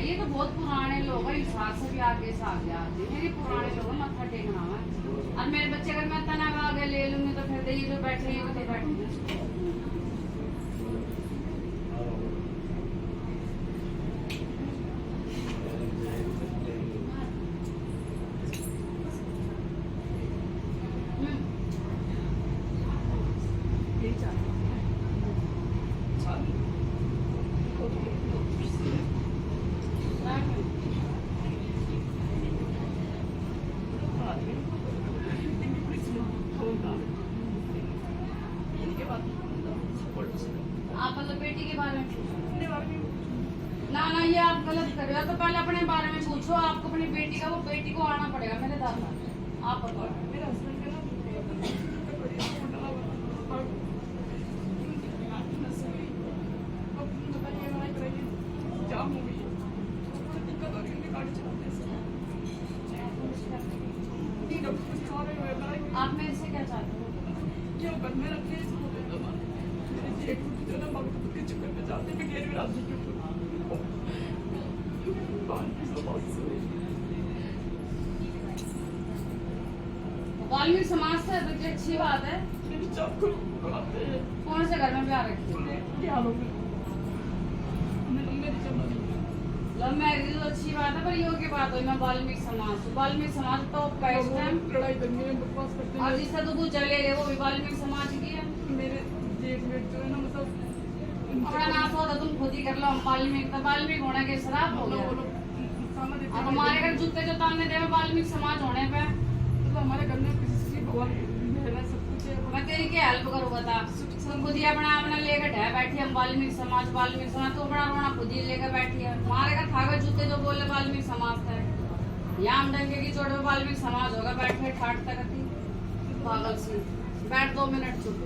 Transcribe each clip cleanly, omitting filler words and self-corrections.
ये तो बहुत पुराने लोग हैं, हिसाब से भी आगे से आगे आते हैं। ये पुराने लोग हैं, मत्था टेकना है। अब मेरे बच्चे अगर मैं तना आगे ले लूंगी तो फिर ये जो बैठे हैं तो बैठे आप मतलब बेटी के बारे में ना ना ये आप गलत कर रहे हो। तो पहले अपने बारे में पूछो, आपको अपनी बेटी का, वो बेटी को आना पड़ेगा मेरे दादा। आप बताओ। मेरे हस्बैंड का जाम हो गई, दिक्कत हो रही है गाड़ी चलाते आप मेरे से क्या चाहते हो? क्या कर मैं अपने मेरे जो ना मगर के चक्कर में जाते हैं गैर राजी के वाल्मीकि समाज से तो ये अच्छी बात है। कौन से घर में प्यार रखी है? लव मैरिज तो अच्छी बात है, पर योग्य बात हुई। मैं वाल्मीकि समाज, वाल्मीकि समाज तो बेस्ट है। लड़ाई करनी है, बकवास करते हैं। और जिससे तो कुछ जले ले वो भी वाल्मीकि समाज की है। मेरे जेठ में जो है ना मतलब अपना नाम होता तुम खुद ही कर लो। हम वाल्मीकि तो वाल्मीकि होने के शराब हो गया। अब हमारे घर जूते जो ताने दे वाल्मीकि समाज होने पे, तो हमारे घर में किसी भगवान सब कुछ है। मैं तेरी क्या हेल्प करूँ बता? तुम खुद ही अपना लेकर ढह बैठी। हम वाल्मीकि समाज तो अपना खुद ही लेकर बैठी है। हमारे घर खावे जूते जो बोले वाल्मीकि समाज है। यहाँ हम डंके की चोट में वाल्मीकि समाज होगा। बैठे ठाट तक पागल सी बैठ 2 मिनट चुप।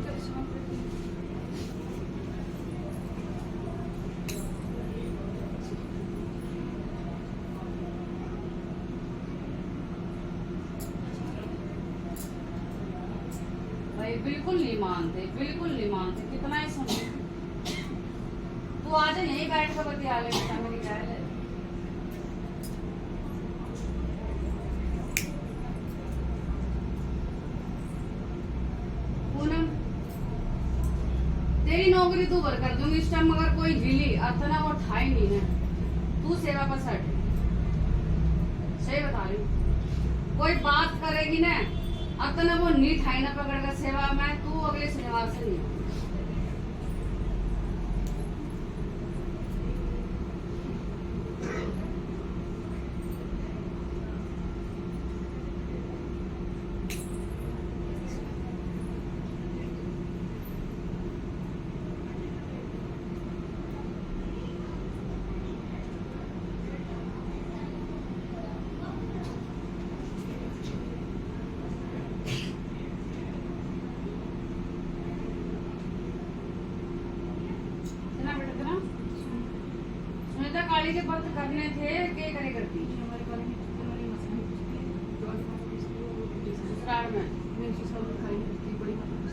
भाई बिल्कुल नहीं मानते, बिल्कुल नहीं मानते। कितना ही सुने तू आज यहीं बैठ कर बतिया ले बेटा मेरी कह ले। पूनम तेरी नौकरी तू भर कर दूंगी इस टाइम, मगर कोई हिली अर्थ ना वो ठाई नहीं है। तू सेवा पर सट, सही बता रही हूँ। कोई बात करेगी ना अतना वो नीट है ना पकड़ कर सेवा में, तू अगले शनिवार से नहीं। काली के व्रत करने थे के करे करती ससुराल में।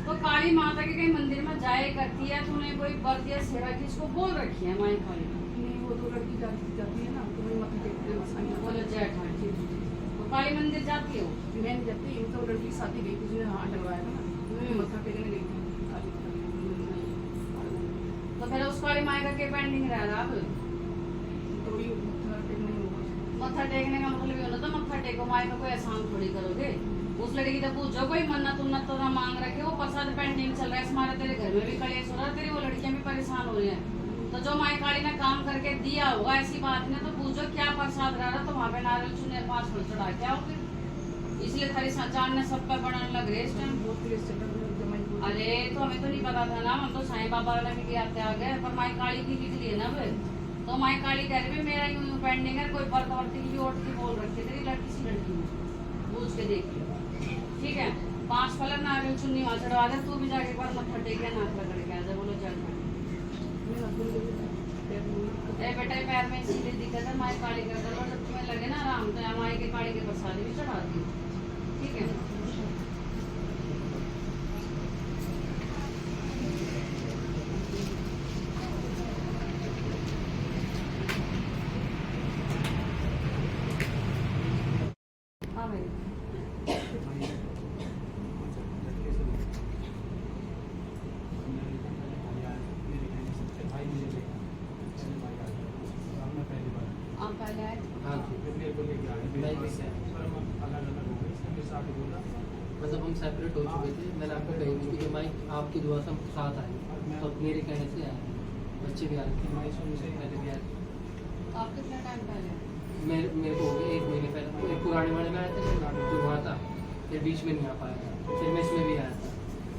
तो काली माता के कहीं मंदिर में जाए करती है। तूने कोई व्रत या सेवा की इसको बोल रखी है माई काली? नहीं, वो तो लड़की जाती है ना, तो वही मत देखते बोलो जय ठाकुर। तो काली मंदिर जाती है वो? मैं नहीं जाती, यूँ तो लड़की शादी गई थी, उसने हाथ डलवाया था ना, मत्था टेकने गई थी। तो फिर उस काली माई का क्या पेंडिंग रह रहा अब? मत्था टेकने का मतलब ये होता मत्था टेको, माई का कोई एहसान थोड़ी करोगे। उस लड़की तो पूछो कोई मन्नत उन्नत तो ना मांग रखे, वो प्रसाद पेंडिंग चल रहा है। हमारे तेरे घर में भी कलेश हो रहा है, तेरी वो लड़कियां भी परेशान हो रही हैं। तो जो माई काली ने काम करके दिया होगा ऐसी बात नहीं, तो पूछो क्या प्रसाद रह रहा, तो वहाँ पे नारियल चुने 5 फल चढ़ा के आओ फिर। इसलिए थारी चांद ने सब पे बनने लग रहे इस टाइम। अरे तो हमें तो नहीं पता था ना, हम तो साईं बाबा वाला भी आते आ गए। पर माई काली की लिख ली ना फिर, तो माई काली कह रही मेरा यूं पेंडिंग है। कोई व्रत औरत की ओट की बोल रखी तेरी लड़की सी लड़की में पूछ के देख लो, ठीक है? 5 फल नारियल चुन्नी वहाँ चढ़वा दे। तू भी जाके एक बार मत्था टेक के नाक रगड़ के आ जा। बोलो चल बेटा पैर में इसीलिए दिक्कत है। माई काली का करो, जब तुम्हें लगे ना आराम तो माई के काली के प्रसाद भी चढ़ा दी, ठीक है? आप पहले आए? हाँ फिर मेरे को लेके आए मैं भी से पर हम अलग अलग हो गए, इसने मेरे से आके बोला मतलब हम सेपरेट हो चुके थे। मैंने आपको कही थी कि मैं आपकी दुआ से हम साथ आए, तो मेरे कहने से आए, बच्चे भी आ रहे थे, मैं शुरू से पहले भी आए थे। तो आप कितना टाइम पहले आए? मेरे को हो गया 1 महीने पहले। एक पुराने वाले में आए थे जो वहाँ था, फिर बीच में नहीं आ पाया था, फिर मैं इसमें भी आया था।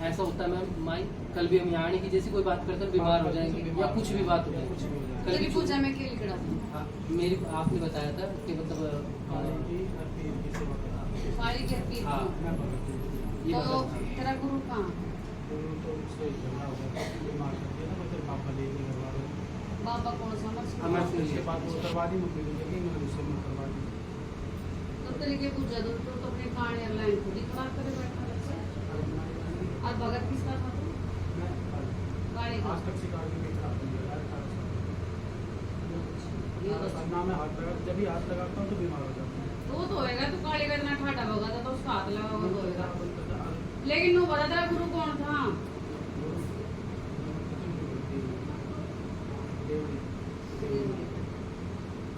ऐसा होता है मैम, माई कल भी हम यहाँ आने की जैसी कोई बात करते हैं बीमार हो जाएंगे या कुछ भी बात हो कुछ जाएगी। भी हो जाए। कल तेरी भी पूजा में के लिखड़ा था? हाँ, मेरी आपने बताया था कि मतलब की हर पीर की सेवा करता हूँ। सारी के पीर हाँ। को। मैं भगत हूँ। ये तो बताया था। तेरा गुरु कहाँ? तो उससे झगड़ा हो गया, बीमार कर दिया ना, तो फिर पापा ले गए घर वालों। बाबा कौन सा अमर सिंह? अमर सिंह। उसके बाद वो करवा दी मुझे, लेकिन मैंने उससे नहीं करवा दी। तो तेरे के पूजा दो तो अपनी कहानी ऑनलाइन खुद ही खराब करे बैठा लगता। और भगत किसका था तू? गाड़ी का? आज तक शिकार भी नहीं खराब नहीं हुआ है। ये तो ना मैं हाथ लगा, जब भी हाथ लगाता हूँ तो बीमार हो जाता हूँ। तो वो तो होएगा, तू काली का इतना ठाटा होगा तो उसका हाथ लगा वो तो होएगा। होगा। लेकिन वो बता तेरा गुरु कौन था?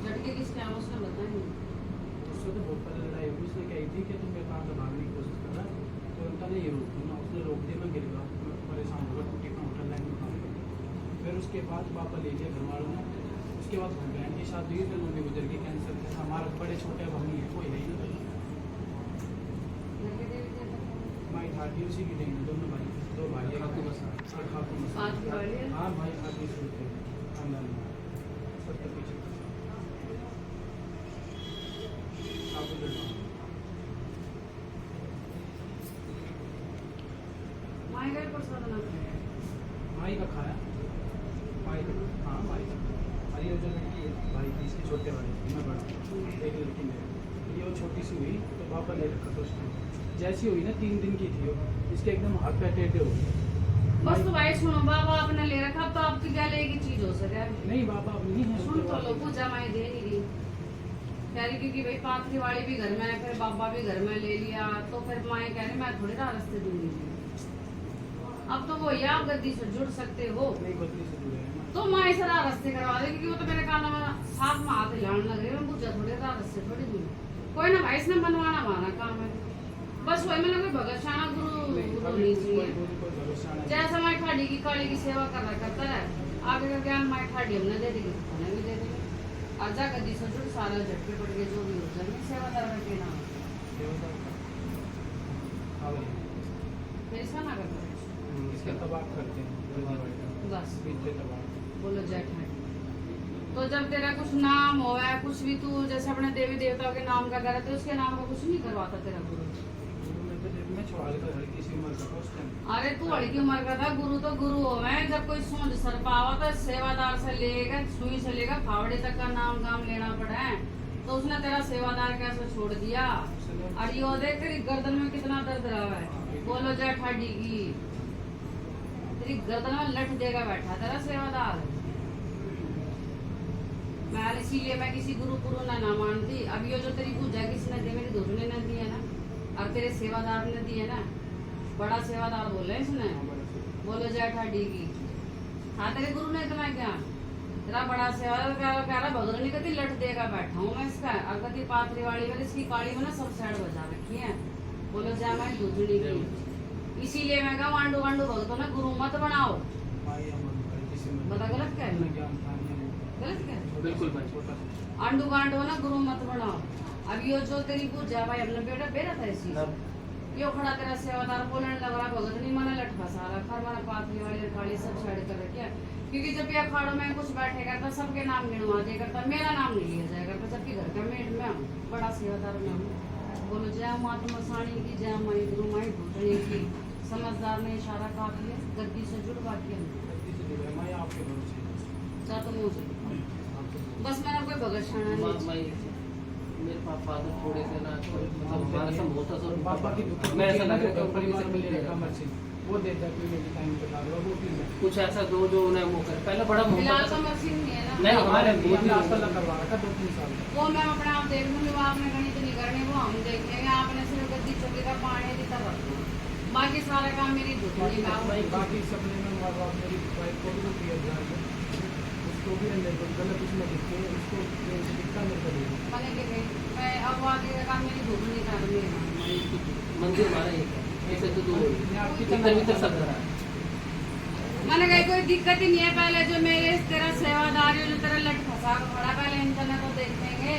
झटके किस टाइम उसने बताया नहीं? उससे तो बहुत पहले लड़ाई हुई, उसने कही थी कि तुम मेरे पास भागने की कोशिश कर रहा है, तो उनका नहीं रोक दूंगा। उसने रोक दिया, मैं गिर गया, मैं परेशान हो गया, टूटी मैं होटल लाइन में खाऊंगा। फिर उसके बाद पापा ले गए घर वालों ने। उसके बाद बहन की शादी हुई, फिर मम्मी गुजर गई कैंसर से। हमारे बड़े छोटे भाई हैं, कोई है ही नहीं। झटके देवी देवता माई ठाठी उसी की देंगे, दोनों भाई, 2 भाई हैं। खाटू मसाला। और खाटू मसाला। साथ में पढ़ लिया? हाँ भाई, आदमी शुरू थे खानदान में, 70 पीछे खाटू लड़का। माई गए प्रसाद ना खाया। माई का खाया, माई का, हाँ माई का। अरे वो जो लड़की है भाई की, इसके छोटे वाले, मैं बड़ा, एक लड़की मेरे, ये वो छोटी सी हुई तो पापा ले रखा था उसने। जैसी हुई ना 3 दिन की थी वो, इसके एकदम हाथ पैर टेढ़े हो गए। बस तो भाई सुनो, बाबा आपने ले रखा, अब तो आपकी क्या लेगी चीज हो सके? नहीं बाबा अब नहीं है। सुन तो लो, पूजा माई दे नहीं रही कह रही, क्योंकि भाई पाथरी वाली भी घर में है, फिर बाबा भी घर में ले लिया, तो फिर माए कह रही मैं थोड़ी ना रास्ते दूंगी। अब तो वो या आप गद्दी से जुड़ सकते हो नहीं बदली से जुड़े हैं ना। तो माए से रास्ते करवा दे, क्योंकि वो तो मेरे कान में साथ में हाथ हिलाने लग रही है। मैं पूजा थोड़ी रास्ते थोड़ी दूँ, कोई ना भाई, इसने बनवाना हमारा काम है। बस वही मैंने कोई भगत शाना गुरु गुरु नहीं चाहिए। जैसा माई ठाडी की काली की सेवा कर रहा करता है, आगे का ज्ञान माई ठाडी हमने दे देगी, उन्हें भी दे देंगे। आजा गद्दी से जुड़, सारा झटके पड़ गए जो भी हो जाएंगे, सेवादार का कहना फिर इसका ना करता इसके तबाह करते हैं बस पीछे तबाह। बोलो जय ठाडी। तो जब तेरा कुछ नाम हो या कुछ भी, तू जैसे अपने देवी देवताओं के नाम का करे, तो उसके नाम का कुछ नहीं करवाता तेरा गुरु? मैं छुआ लेता था, किसी उम्र का था उस टाइम। अरे तू हड़की उम्र का था, गुरु तो गुरु हो मैं। जब कोई सूंझ सर पावा तो सेवादार से लेगा, सुई से लेकर फावड़े तक का नाम गाम लेना पड़ा है, तो उसने तेरा सेवादार कैसे छोड़ दिया? और यो देख तेरी गर्दन में कितना दर्द रहा है, बोलो जय ठाडी की। तेरी गर्दन में लट देगा बैठा तेरा सेवादार। मैं इसीलिए मैं किसी गुरु पुरु ना मानती। अब ये जो तेरी पूजा किसने दी? मेरी धुरने ने दी है ना, और तेरे सेवादार ने दी है ना। बड़ा सेवादार बोल रहे हैं इसने, बोलो जय ठाडी की। हाँ तेरे गुरु ने इतना क्या? तेरा बड़ा सेवादार कह रहा भगवान कति लट देगा बैठा हूँ मैं इसका। और कति पाथरी वाली में इसकी काली में ना सब साइड बजा रखी है, बोलो जय मैं धुधड़ी की। इसीलिए मैं कहा वांडू वांडू भगतों ना गुरु मत बनाओ। माई अमन का किसी में बता गलत क्या है? इतना ज्ञान था नहीं। गलत क्या है? बिल्कुल भाई। छोटा आंडू गांडू ना गुरु मत बनाओ। अब यो जो तेरी पूजा भाई हमने बेटा बेरा था इसी यो खड़ा तेरा सेवादार बोलने लग रहा भगत नहीं मना लट फसा रखा हमारा पाथरी वाली काली सब साइड कर रखी। क्योंकि जब ये अखाड़ों में कुछ बैठे करता सबके नाम गिनवा दिया करता, मेरा नाम नहीं लिया जाया करता, जबकि घर का मेड में हूँ, बड़ा सेवादार में हूँ। बोलो जय माता मसाणी की, जय माई गुरु माई भूतनी की। समझदार ने इशारा काट लिया, गद्दी से जुड़वा दिया। मैं आपके भरोसे जा तो मुझे बस मैंने कोई भगत शाना नहीं। मेरे फादर थोड़े से ना मतलब हमारा सब होता सब पापा की मैं ऐसा लग रहा है कंपनी कंपनी से मिल से रहा मर्सी वो देता है, कोई टाइम पे डाल रहा वो भी है। कुछ ऐसा दो जो उन्हें वो करे। पहले बड़ा फिलहाल तो मोहब्बत मशीन नहीं है ना। नहीं, हमारे हमने आजकल करवा रखा 2-3 साल। वो मैं अपने आप देख लूंगी, वो आपने गणित नहीं करनी, वो हम देख लेंगे। आपने सिर्फ गद्दी चौकी का पानी दी तब रखना, बाकी सारा काम मेरी धुतनी में। बाकी सपने में मेरी वाइफ को भी तो किया उसको भी अंदर गलत उसमें दिखते उसको दिखता काम मेरी घूमने का मंदिर हमारा एक है, ऐसे तो दो भीतर सब रहा है। मैंने कहा कोई दिक्कत ही नहीं है। पहले जो मेरे तेरा सेवादारी जो तेरा लट फंसा के खड़ा, पहले इंटरनेट को देखेंगे।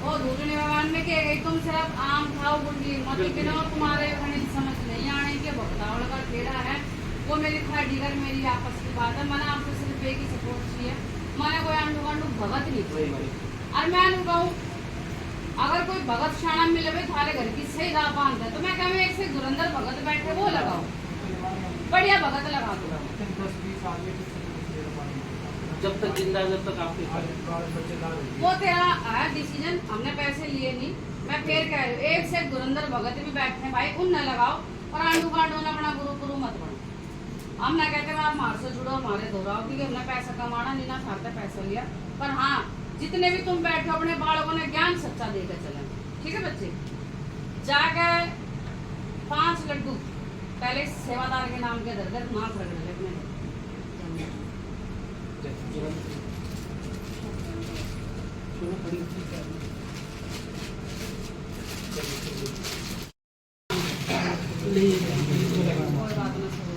वो दूसरे भगवान में कह गई तुम सिर्फ आम खाओ गुंडी मत बिना, तुम्हारे गणित समझ नहीं आने के भक्तावड़ का टेढ़ा है वो मेरी खाड़ी कर मेरी आपस की बात है। मैंने आपसे सिर्फ एक ही सपोर्ट चाहिए, मैंने कोई आंडू गांडू भगत नहीं चाहिए। और मैं कहूँ अगर कोई भगत शाणा मिले भाई थारे घर की सही राह बांध है तो मैं कहूँ एक से धुरंधर भगत बैठे वो लगाओ, बढ़िया भगत लगा दो। 10-20 साल में जब तक जिंदा है, जब तक आपके वो तेरा है डिसीजन, हमने पैसे लिए नहीं। मैं फिर कह रही हूँ एक से धुरंधर भगत भी बैठे हैं भाई, उन न लगाओ और आंडू गांडू न बना गुरु गुरु मत बनो। हम ना कहते आप हमारे से जुड़ो हमारे दोहराओ, क्योंकि हमने पैसा कमाना नहीं ना खाते पैसा लिया। पर हाँ जितने भी तुम बैठो अपने बालकों ने ज्ञान सच्चा देकर चले, ठीक है बच्चे। जाकर 5 लड्डू पहले सेवादार के नाम के दर नाम रगड़ ले कोई बात ना छोड़ो।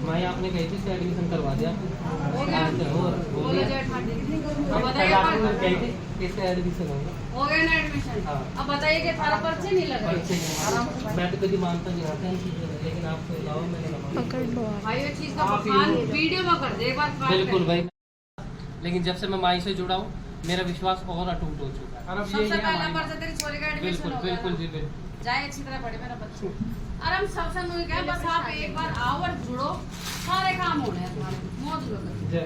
मैं आपने कही थी एडमिशन करवा दिया हो गया? और बोलो जय ठाकुर। अब बताइए इसका एडमिशन होगा। हो गया ना एडमिशन? हाँ। अब बताइए कि थारा पर्चे नहीं लगा? मैं तो कभी मानता नहीं आता है, लेकिन आपको लाओ मैंने भाई ये चीज का बखान वीडियो में कर दे एक बार। बिल्कुल भाई। लेकिन जब से मैं माई से जुड़ा हूँ मेरा विश्वास और अटूट हो चुका है। सबसे पहला पर्चा तेरी छोरी का एडमिशन बिल्कुल हो गया बिल्कुल ना? जी बिल्कुल। जाए अच्छी तरह पढ़े मेरा बच्चा। और हम सबसे मुझे कहा बस आप एक बार आओ और जुड़ो, सारे काम होने हैं तुम्हारे मौज लो। जय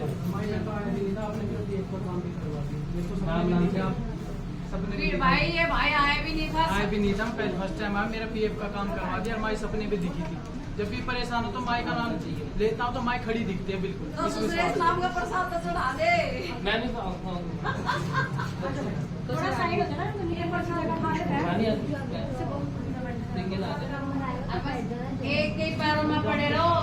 फिर भाई ये भाई आया भी नहीं था। आए भी नहीं था, पहले फर्स्ट टाइम आया, मेरा पीएफ का काम करवा दिया और माई सपने भी दिखी थी। जब भी परेशान हो तो माई का नाम लेता हूँ तो माई खड़ी दिखती है बिल्कुल। तो दूसरे शाम का प्रसाद तो चढ़ा दे। मैं भी थोड़ा साइड हो जाना तो मेरे प्रसाद का एक एक पैरों में पड़े रहो,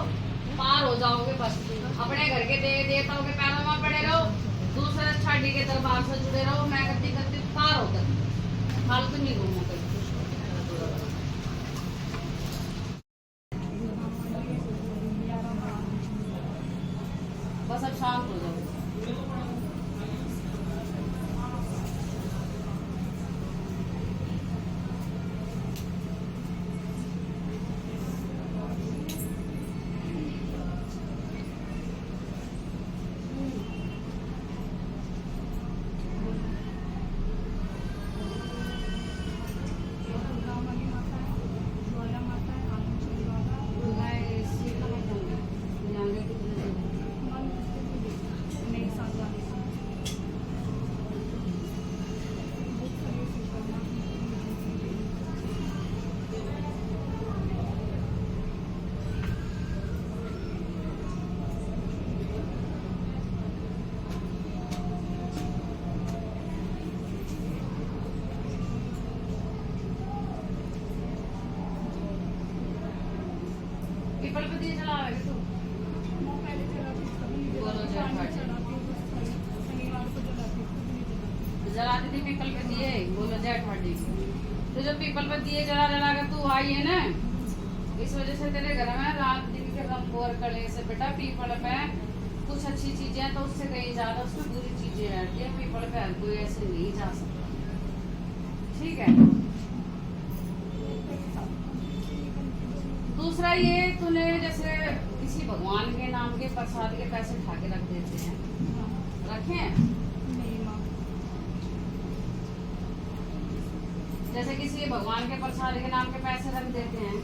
पार हो जाओगे बस। अपने घर के देवताओं के पैरों में पड़े रहो, दूसरे छाड़ी के दरबार से जुड़े रहो। मैं करती करती पार होकर फालतू नहीं घूमो कहीं। बस अब शांत हो जाओ। पीपल पे दिए चला तू बोलो जलाती थी पीपल पे दिए, बोलो जय ठाडी। तो जो पीपल पे दिए जला जला कर तू आई है ना, इस वजह से तेरे घर में रात दिन के गम बोर कले से बेटा पीपल पे कुछ अच्छी चीजें तो उससे कहीं ज्यादा उसमें बुरी चीजें रहती है। पीपल पे हर कोई ऐसे नहीं जा सकता, ठीक है। दूसरा ये तूने जैसे किसी भगवान के नाम के प्रसाद के पैसे उठा के रख देते हैं, रखे हैं? जैसे किसी भगवान के प्रसाद के नाम के पैसे रख देते हैं,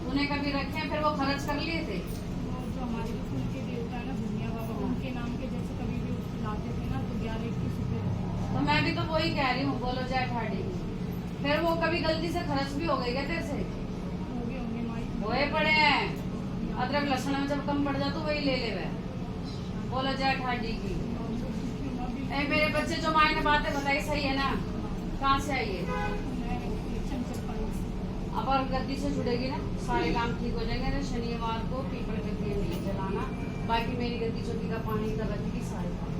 तूने कभी रखे हैं फिर वो खर्च कर लिए थे? जो हमारे कुल के देवता है ना भूमिया बाबा, उनके नाम के जैसे कभी भी लाते थे ना तो 11-21 तो मैं भी तो वही कह रही हूँ, बोलो जय ठाडी। फिर वो कभी गलती से खर्च भी हो गई क्या तेरे से? होए पड़े हैं। अदरक लहसुन में जब कम पड़ जाता तो वही ले ले। बोलो जय ठाडी की। मेरे बच्चे जो माँ ने बातें बताई सही है ना? कहाँ से आई है? अब और गद्दी से जुड़ेगी ना, सारे काम ठीक हो जाएंगे ना। शनिवार को पीपल के दिए नहीं जलाना, बाकी मेरी गद्दी चौकी का पानी का गद्दी की सारे काम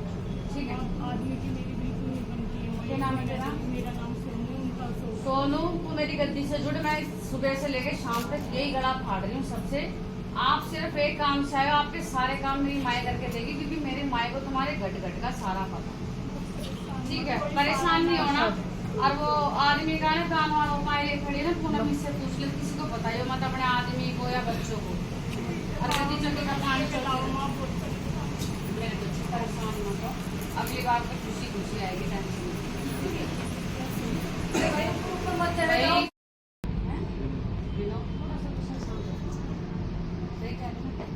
ठीक है। आदमी की मेरी बिल्कुल नहीं बनती है। क्या नाम है तेरा? मेरा नाम सोनू, उनका सोनू, तू मेरी गद्दी से जुड़। मैं सुबह से लेकर शाम तक यही गला फाड़ रही हूँ सबसे। आप सिर्फ एक काम से आए हो, आपके सारे काम मेरी माए करके देगी, क्योंकि मेरी माए को तुम्हारे घट घट का सारा पता ठीक है। परेशान नहीं होना। और वो आदमी का ना काम वालों माए खड़ी ना, पूनम इससे पूछ ले, किसी को बताइए मत, अपने आदमी को या बच्चों को। और गद्दी चौकी का पानी चलाओ, मेरे बच्चे परेशान मत हो। अगली बार तो खुशी खुशी आएगी, टेंशन नहीं। भाई, थोड़ा सा तो शांत हो। सही कह रही हूँ ना?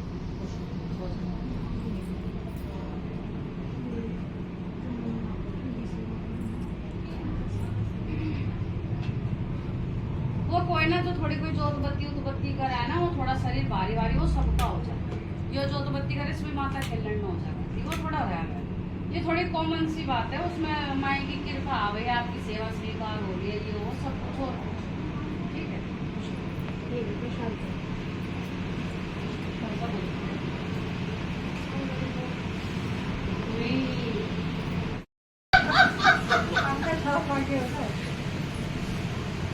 वो कोई ना तो थोड़ी कोई जोत बत्ती उतबत्ती कराए ना, वो थोड़ा शरीर भारी भारी वो सबका हो जाए। ये जोत बत्ती करे इसमें माता खेलन हो जाएगी, वो थोड़ा रहा है। ये थोड़ी कॉमन सी बात है, उसमें माई की कृपा आ गई, आपकी सेवा स्वीकार हो रही है, ये वो सब कुछ हो रहा है ठीक है।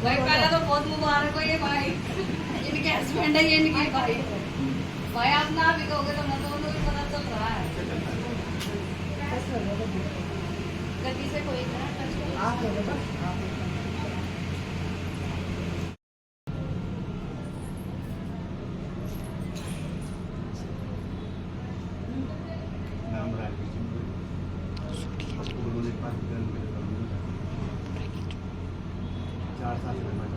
भाई पहले तो बहुत मुबारक हो ये भाई, इनके हस्बैंड है ये, इनके भाई है। भाई आप ना भी कहोगे तो मतलब उनको भी पता चल रहा है। गद्दी से कोई ना टच करो। नाम राकेश उन्होंने 5 दिन में 4 साल से मैं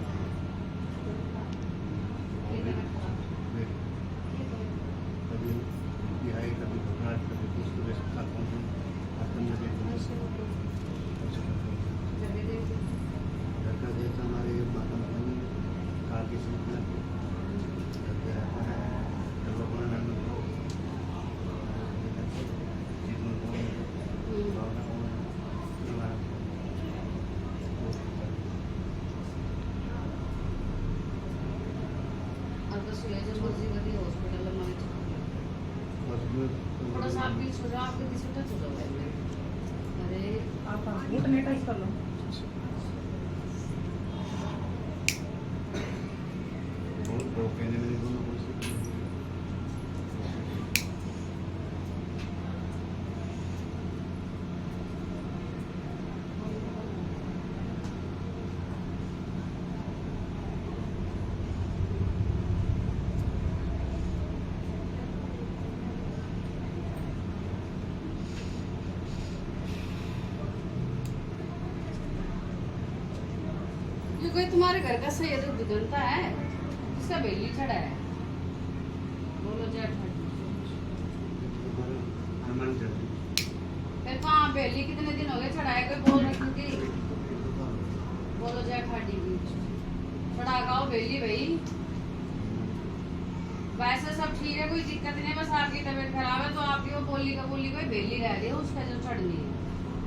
कभी बिहार कभी गुजरात कभी दूसरे साथ घर का जैसा हमारे माता मनी काल की सूचना हॉस्पिटल में थोड़ा सा आप भी सोचो, आपके किसी टच हो जाओ। अरे आप घुटने टच कर लो। ये कोई तुम्हारे घर का सही तो दुगनता है, इसका बेली चढ़ा है। बोलो जय फिर कहाँ बेली कितने दिन हो गए चढ़ाए, कोई बोल रही थी? बोलो जय ठाडी की चढ़ा गाओ बेली भाई। वैसे सब ठीक है, कोई दिक्कत नहीं, बस आपकी तबीयत खराब है तो आपकी वो बोली का बोली कोई बेली रह रही है, उसका जो चढ़नी है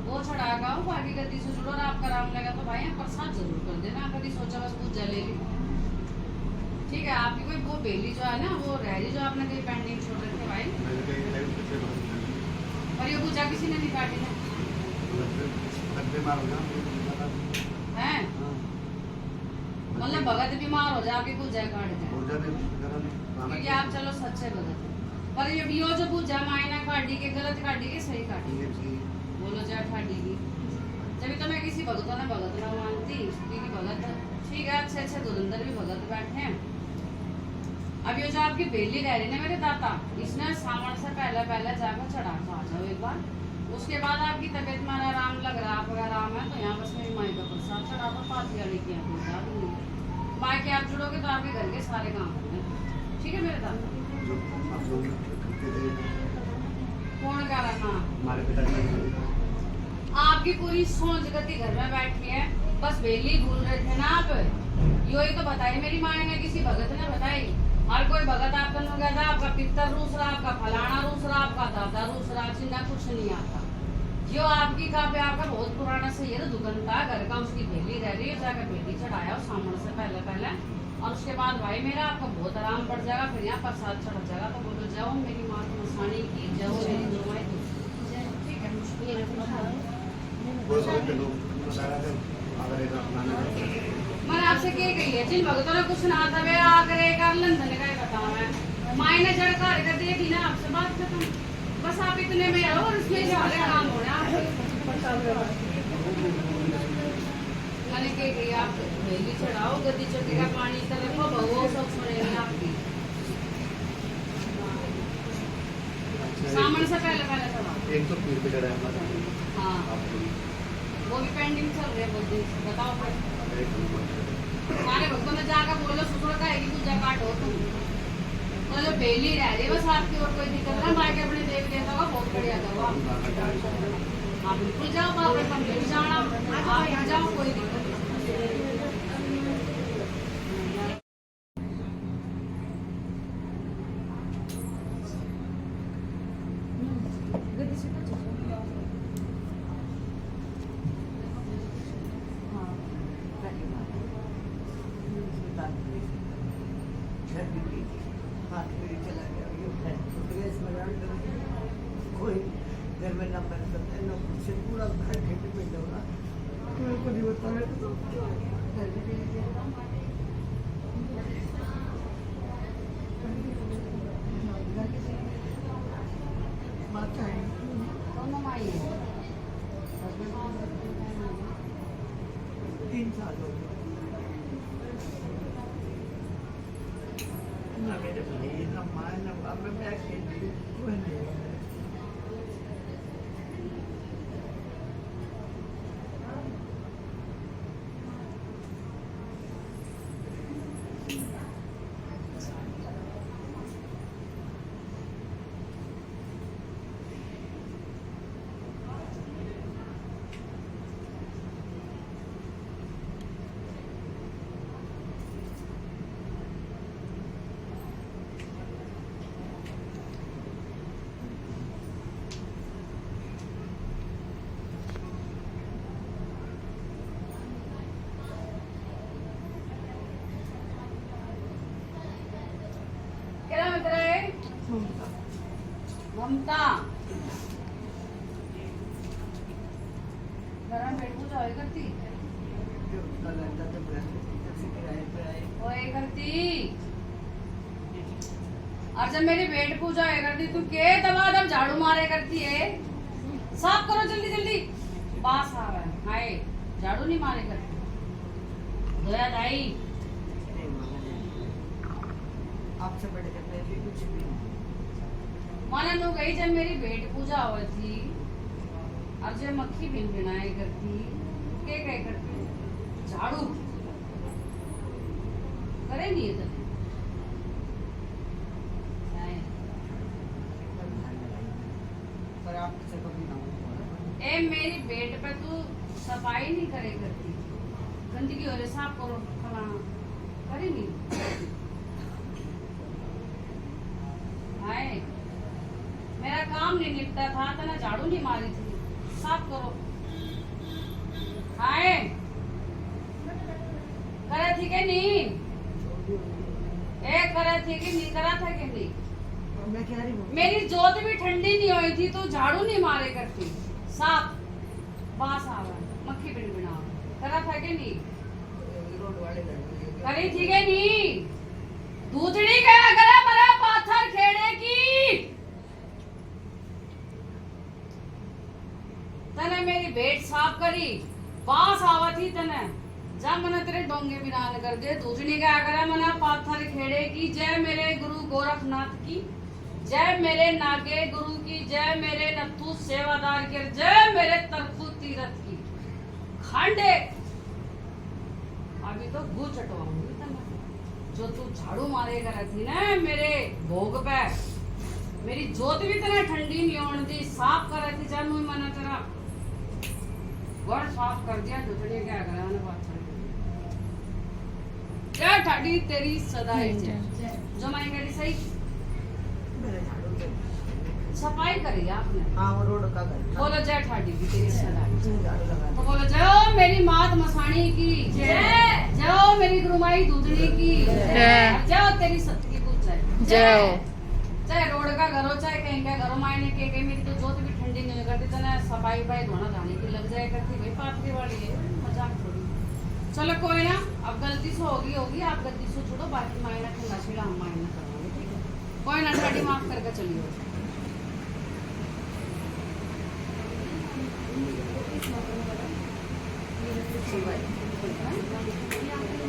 वो चढ़ा गाओ। बाकी गद्दी से जुड़ो और आपका राम लगा तो भाई प्रसाद जरूर कर देना। कभी सोचा बस पूजा ले ली ठीक है। आपकी कोई वो बेली जो है ना वो रह रही, जो आपने कहीं पेंडिंग छोड़ रखे भाई, और ये पूजा किसी ने नहीं काटी ना है, मतलब भगत बीमार हो जाए आपकी पूजा काट जाए, क्योंकि आप चलो सच्चे भगत हैं। पर ये जो पूजा मायना काटी के गलत काटी के सही काटी, बोलो जय ठाडी की। जब तो मैं किसी भगतों ने भगत ना मानती, क्योंकि भगत ठीक है, अच्छे अच्छे धुरंधर भी भगत बैठे हैं। अब ये जो आपकी बेली रह रही ना मेरे दाता, इसने सावन से पहले जाकर चढ़ा के आ जाओ एक बार। उसके बाद आपकी तबीयत में आराम लग रहा है, आपका आराम है तो यहाँ बस मेरी माई का प्रसाद चढ़ा दो, पाती वाली की पूजा दूंगी। बाकी आप जुड़ोगे तो आपके घर के सारे काम होंगे ठीक है मेरे दाता। कौन कह रहा था? हमारे पिताजी आपकी पूरी सोच गति घर में बैठी है, बस बेली भूल रहे थे ना आप। यो ही तो बताई मेरी माँ ने, किसी भगत ने बताई। हर कोई भगत आपका नु कहता आपका पितर रूस रहा, आपका फलाना रूस रहा, आपका दादा रूस रहा, चिन्ह कुछ नहीं आता जो आपकी काफी आपका बहुत पुराना सही है, दुकान था घर का, उसकी बेली रह रही है, जाकर बेली चढ़ाया और सामने से पहले और उसके बाद भाई मेरा आपका बहुत आराम पड़ जाएगा, फिर यहाँ प्रसाद चढ़ जाएगा। तो बोलो जाओ मेरी माँ की मसानी की, जाओ मेरी दुआएं की। ठीक है, मुश्किल है। बहुत सारे लोग बताया था अगर एक अपनाने का मैंने आपसे क्या कही है, जिन भगतों ने कुछ ना था वे आकर एक लंदन का ही बताओ है, मायने जड़ कर दे दी ना, आपसे बात खत्म। बस आप इतने में रहो और उसमें सारे काम हो रहे हैं। मैंने क्या कही, आप बेली चढ़ाओ, गद्दी चढ़ेगा, पानी का रखो, भगो सब सुनेंगे आपकी। सामने से पहले चढ़ाओ। एक तो पीर पे चढ़ा है हमारा हाँ आप लोग वो भी पेंडिंग चल रही है बहुत दिन से, बताओ फिर। एक नंबर हमारे भक्तों में जाकर बोलो ससुर का है कि पूजा पाठ हो तुम, तो जो बेली रह रही है बस आपकी और कोई दिक्कत ना, बाकी अपने देव देवता का बहुत बढ़िया करो आप। हाँ बिल्कुल जाओ, बाबा तुम मिल जाना, आप जाओ, कोई दिक्कत नहीं। कोई घर में ना बन सकता है ना कुछ से पूरा घर खेती में होगा मेरे को नहीं होता है तो घर भी नहीं देता माता है दोनों माई है। 3 साल हो गए ना मेरे भाई ना माँ ना बाप मैं अकेली कोई नहीं है। क्या मित्र है? ममता घर में बैठ पूजा होए करती, जो उसका लड़का तो बड़ा से किराए पे आए होए करती। और जब मेरी बेट पूजा होए करती तू के दबा दब झाड़ू मारे करती है, साफ करो जल्दी जल्दी, बास आ रहा है। हाय झाड़ू नहीं मारे करती, दया दाई। नहीं माने आपसे बड़े करने के कुछ भी नहीं। माना नु गई जब मेरी बेट पूजा हुई थी, अब जब मक्खी बिन बिनाए करती के कहे करती झाड़ू करे नहीं है पर आपसे कभी ना हो ए मेरी बेट पे तू सफाई नहीं करे करती, गंदगी हो रही साफ करो फलाना करे नहीं। हाय मेरा काम नहीं निपटा था तो ना झाड़ू नहीं मारी थी, साफ करो। हाय करे थी के नहीं, ए करे थी कि नहीं, करा था कि नहीं। मैं कह रही हूँ मेरी जोत भी ठंडी नहीं हुई थी तो झाड़ू नहीं मारे करती, साफ बास आवा मक्खी बिन बिना करा था कि नहीं, रोड वाले लड़के करी थी कि नहीं। दूधड़ी गया करे मरे पाथर खेड़े की, तने मेरी बेट साफ करी, बास आवा थी तने जा मना तेरे डोंगे बिरान कर दे। दूधड़ी गया करे मना पाथर खेड़े की, जय मेरे गुरु गोरखनाथ की, जय मेरे नागे गुरु की, जय मेरे नथु सेवादार की, जय मेरे तरफु तीरथ की। खांडे अभी तो गु चटवाऊंगी तने, जो तू झाड़ू मारे कर थी ना मेरे भोग पे, मेरी जोत भी तना ठंडी नहीं होने दी, साफ कर थी जानू मना तेरा वर साफ कर दिया। दुधड़े क्या करा ना बात क्या ठाडी तेरी सदा है जो मैं करी सही मेरे झाड़ू के सफाई करी आपने? हाँ वो रोड का घर था। बोलो जय ठाडी की तेरी सदाई। झाड़ू लगा तो बोलो जय हो मेरी मात मसाणी की जय, जय हो मेरी गुरुमाई दूधनी की जय, जय हो तेरी सत्य की जय, जय। चाहे रोड का घर हो चाहे कहीं का घर हो, मायने के कहीं मेरी तो जोत भी ठंडी नहीं करती तो ना सफाई वफाई धोना धानी की लग जाए करती भाई पाथरी वाली है मजाक थोड़ी। चलो कोई ना, अब गलती से होगी होगी, आप गलती से छोड़ो, बाकी मायना ठंडा छिड़ा हम मायना करवाएंगे ठीक है। कोई ना ठाडी माफ करके चलिए।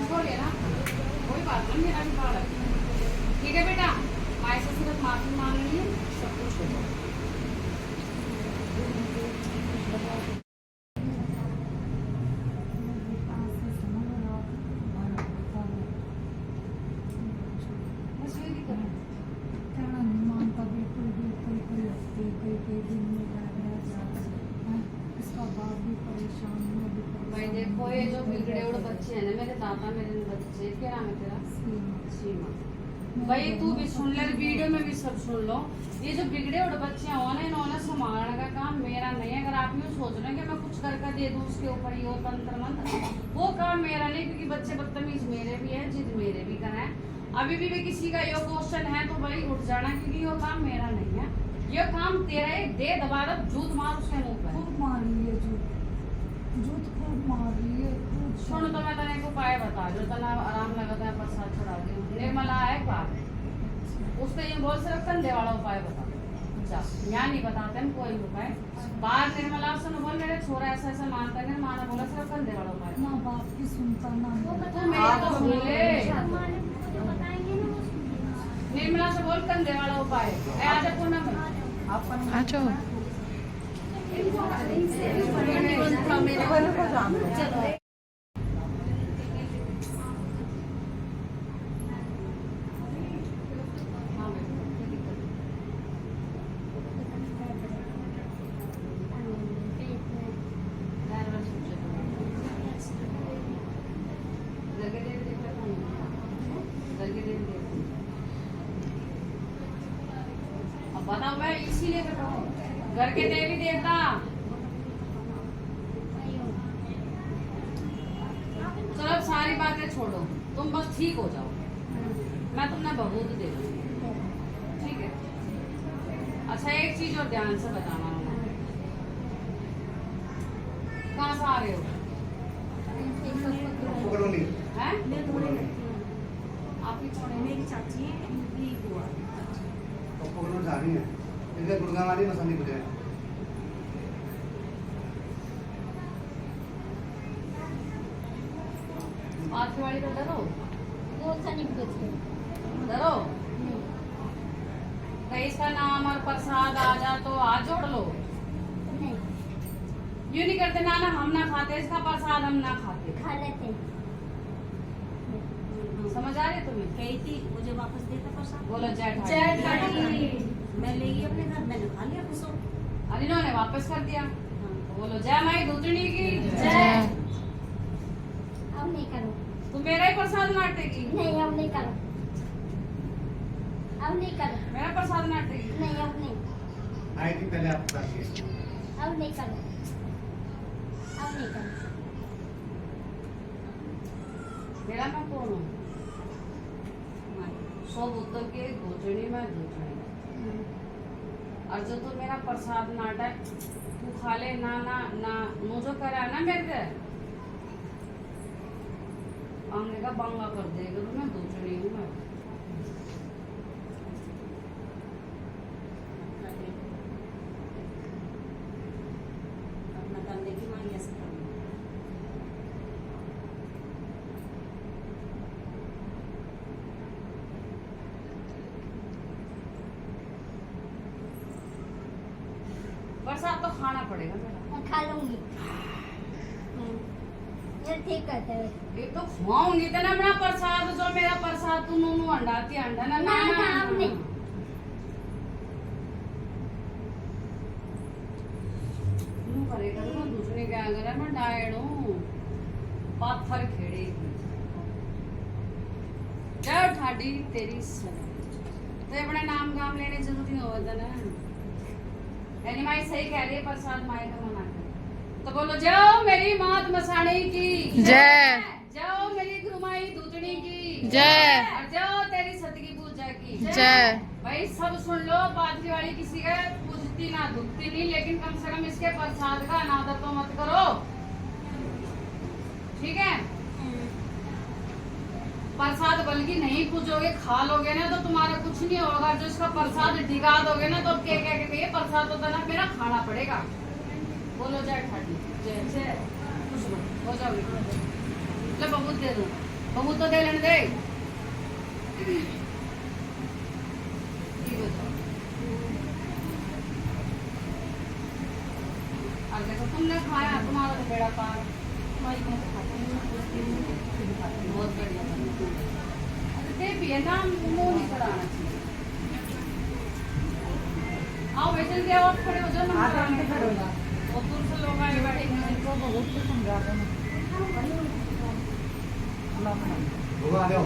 छोड़िए ना, कोई बात नहीं, मेरा भी बालक ठीक है बेटा, माए से सिर्फ माफी मांगनी है, सब कुछ हो जाएगा। बस ये दिक्कत है। कहना नहीं मानता बिल्कुल बिल्कुल कोई हफ्ते कई दिन में रह जाता है। इसका बाप भी परेशान, मैं भी भाई देखो ये जो बिगड़े उड़ बच्चे हैं ना मेरे दादा मेरे बच्चे, क्या नाम है तेरा? सीमा। भाई तू भी सुन ले, वीडियो में भी सब सुन लो, ये जो बिगड़े उड़ बच्चे हो ना इन्होंने संभालने का काम मेरा नहीं है। अगर आप यूँ सोच रहे हैं कि मैं कुछ करके दे दूँ उसके ऊपर ये तंत्र मंत्र, वो काम मेरा नहीं, क्योंकि बच्चे बदतमीज मेरे भी है, जिद मेरे भी कराएं। अभी भी किसी का ये क्वेश्चन है तो भाई उठ जाना, क्योंकि ये काम मेरा नहीं है, ये काम तेरा है। दे दबा दब जूत मार उसके मुंह पर। खूब मार लिए जूत खूब मार लिए सुन तो मैं तने एक उपाय बता रही हूँ, तना आराम लगता है प्रसाद चढ़ा दी निर्मला है एक बार, उसको ये बोल सिर्फ कंधे वाला उपाय बता। अच्छा यहाँ नहीं बताते हम कोई उपाय, बाहर निर्मला से बोल मेरे छोरा ऐसा ऐसा मानता है, माँ ने बोला सिर्फ कंधे वाला उपाय। ना बाप की सुनता ना तू मेरा तो सुन ले, निर्मला से बोल कंधे वाला उपाय आज पूर्ण में अच्छा मेरे को जान दो। बताओ मैं इसीलिए कर रहा हूँ, घर के देवी देवता। चलो अब सारी बातें छोड़ो, तुम बस ठीक हो जाओ, मैं तुम्हें बहुत दे दूंगी ठीक है। अच्छा एक चीज और ध्यान से बताना, कहाँ से आ रहे हो? हैं? आपकी कौन है? मेरी चाची है, इनकी बुआ। गुड़गांव वाली मसाली बुझे आपकी वाली तो डरो डरो, कहीं इसका नाम और प्रसाद आ जा तो हाथ जोड़ लो। यूँ नहीं करते ना हम ना खाते इसका प्रसाद, हम ना खाते, खा लेते समझ आ रही तुम्हें? कही थी मुझे वापस देता प्रसाद। बोलो जय जय ठाकुर। ठाकुर। मैं ले गई अपने घर, मैंने खा लिया खुश हो। अरे इन्होंने वापस कर दिया, तो बोलो जय माई दूतनी की जय। अब नहीं करो, तू मेरा ही प्रसाद नाटेगी? नहीं अब नहीं करो, अब नहीं करो, मेरा प्रसाद नाटेगी? नहीं अब नहीं, आई थी पहले आपके पास। अब नहीं करो, अब नहीं करो। मेरा मैं कौन हूँ? सब उत्तर के गोचणी में दूचणी, और जो तू मेरा प्रसाद नाटा तू खा ले ना ना ना, मुझे करा ना मेरे के हमने का बंगा कर देगा, तो मैं दूचणी हूँ मैं। अपना करने की मांग ऐसे करना। प्रसाद तो खाना पड़ेगा मेरा। मैं खा लूंगी। ये ठीक कहते हैं। ये तो खुआऊंगी तो ना अपना प्रसाद, जो मेरा प्रसाद तू नूनू अंडाती अंडा ना ना ना, ना अब नहीं। नू करेगा तो मैं दूसरे क्या करे, मैं डायट हूँ पत्थर खेड़ेगी। जय ठाडी तेरी सलाह, तो अपने नाम गाम लेने जरूरी होता ना। यानी माई सही कह रही है, प्रसाद माई का मना कर। तो बोलो जाओ मेरी मात मसाणी की जय। जाओ मेरी गुरुमाई दूतनी की जय। और जाओ तेरी सत की पूजा की जय। भाई सब सुन लो, पादरी वाली किसी का पूजती ना दुखती नहीं, लेकिन कम से कम इसके प्रसाद का अनादर तो मत करो, ठीक है। प्रसाद बल्कि नहीं पूजोगे, खा लोगे ना तो तुम्हारा कुछ नहीं होगा। जो इसका प्रसाद ढिगा दोगे ना तो क्या क्या के प्रसाद तो ना मेरा खाना पड़ेगा। बोलो जय ठाकुर जय जय। खुश रहो, हो जाओ। ले बहुत दे दो, बहुत तो दे लेने दे। ठीक हो जाओ। और देखो तुमने खाया, तुम्हारा तो बेड़ा पार। बहुत बढ़िया। अरे दे भी है ना, मुंह नहीं कराना चाहिए। आओ वैसे के आप खड़े हो जाओ ना, खड़े हो जाओ। और दूर से लोग आए बैठे हैं, इनको बहुत कुछ समझा दो। लोग आ जाओ।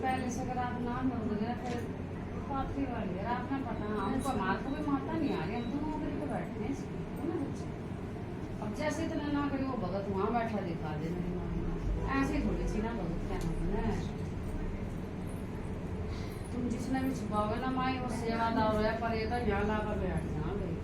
पहले से अगर आप नाम होंगे फिर तो आपकी वाली है, आप ना पता हमको, हमारे को भी माता नहीं आ रही, हम तो नौकरी पे बैठे हैं है ना बच्चे। अब जैसे इतना ना करी वो भगत वहाँ बैठा दिखा दे मेरी माँ, ऐसे ही थोड़ी सी ना भगत क्या नाम है। तुम जिसने भी छुपाओगे ना माई वो सेवादार हो, पर ये तो यहाँ ला कर बैठ जाओ भाई।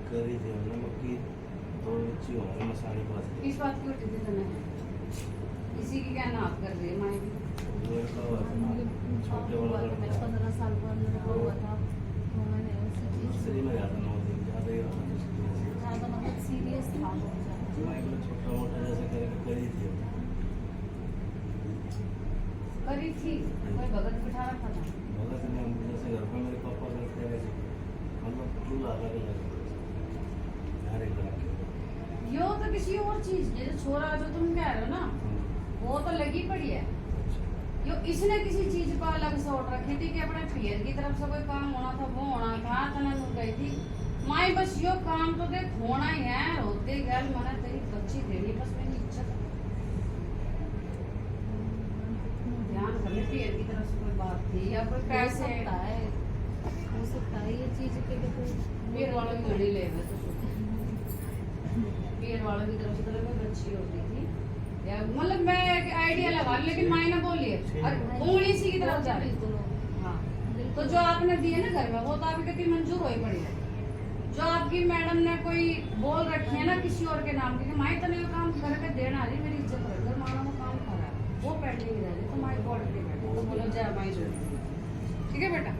करी थी हमने मक्की तो नीचे होंगे मसाले पास किस बात की उठी थी तुम्हें? इसी की क्या नाप कर रही है माई? छोटे वाला 15 साल बाद हुआ था तो मैंने नर्सरी में गया था 9 दिन ज़्यादा ही ज़्यादा मतलब सीरियस था मैं छोटा मोटा जैसे करके करी थी करी थी कोई भगत बिठा रखा था। भगत ने हम जैसे घर पर मेरे पापा करते हैं वैसे हम लोग चूल्हा अलग अलग यो तो किसी और चीज की, जो छोरा जो तुम कह रहे हो ना वो तो लगी पड़ी है। यो इसने किसी चीज को अलग से ऑर्डर रखी थी कि अपने पियर की तरफ से कोई काम होना था वो होना था, तो मैं गई थी माई बस यो काम तो देख होना ही है, होते गल मैंने तेरी बच्ची देनी बस मेरी इच्छा थी या कोई हो पैसे सकता है ये चीज के लिए कोई पीर वालों की घड़ी ले गए तो पीर वालों की तरफ से तो बहुत अच्छी होती थी या मतलब मैं एक आइडिया लगा लूं, लेकिन मायने बोलिए और उंगली सी की तरफ जा रही बिल्कुल हाँ तो जो आपने दिए ना घर में वो तो आपकी कितनी मंजूर होई पड़ी है। जो आपकी मैडम ने कोई बोल रखी है ना किसी और के नाम की माई तो नहीं काम करके देना रही मेरी इज्जत रख कर माना वो काम करा वो पेंडिंग रह रही तो माई बोर्ड के बैठे तो बोलो जय माई जो ठीक है बेटा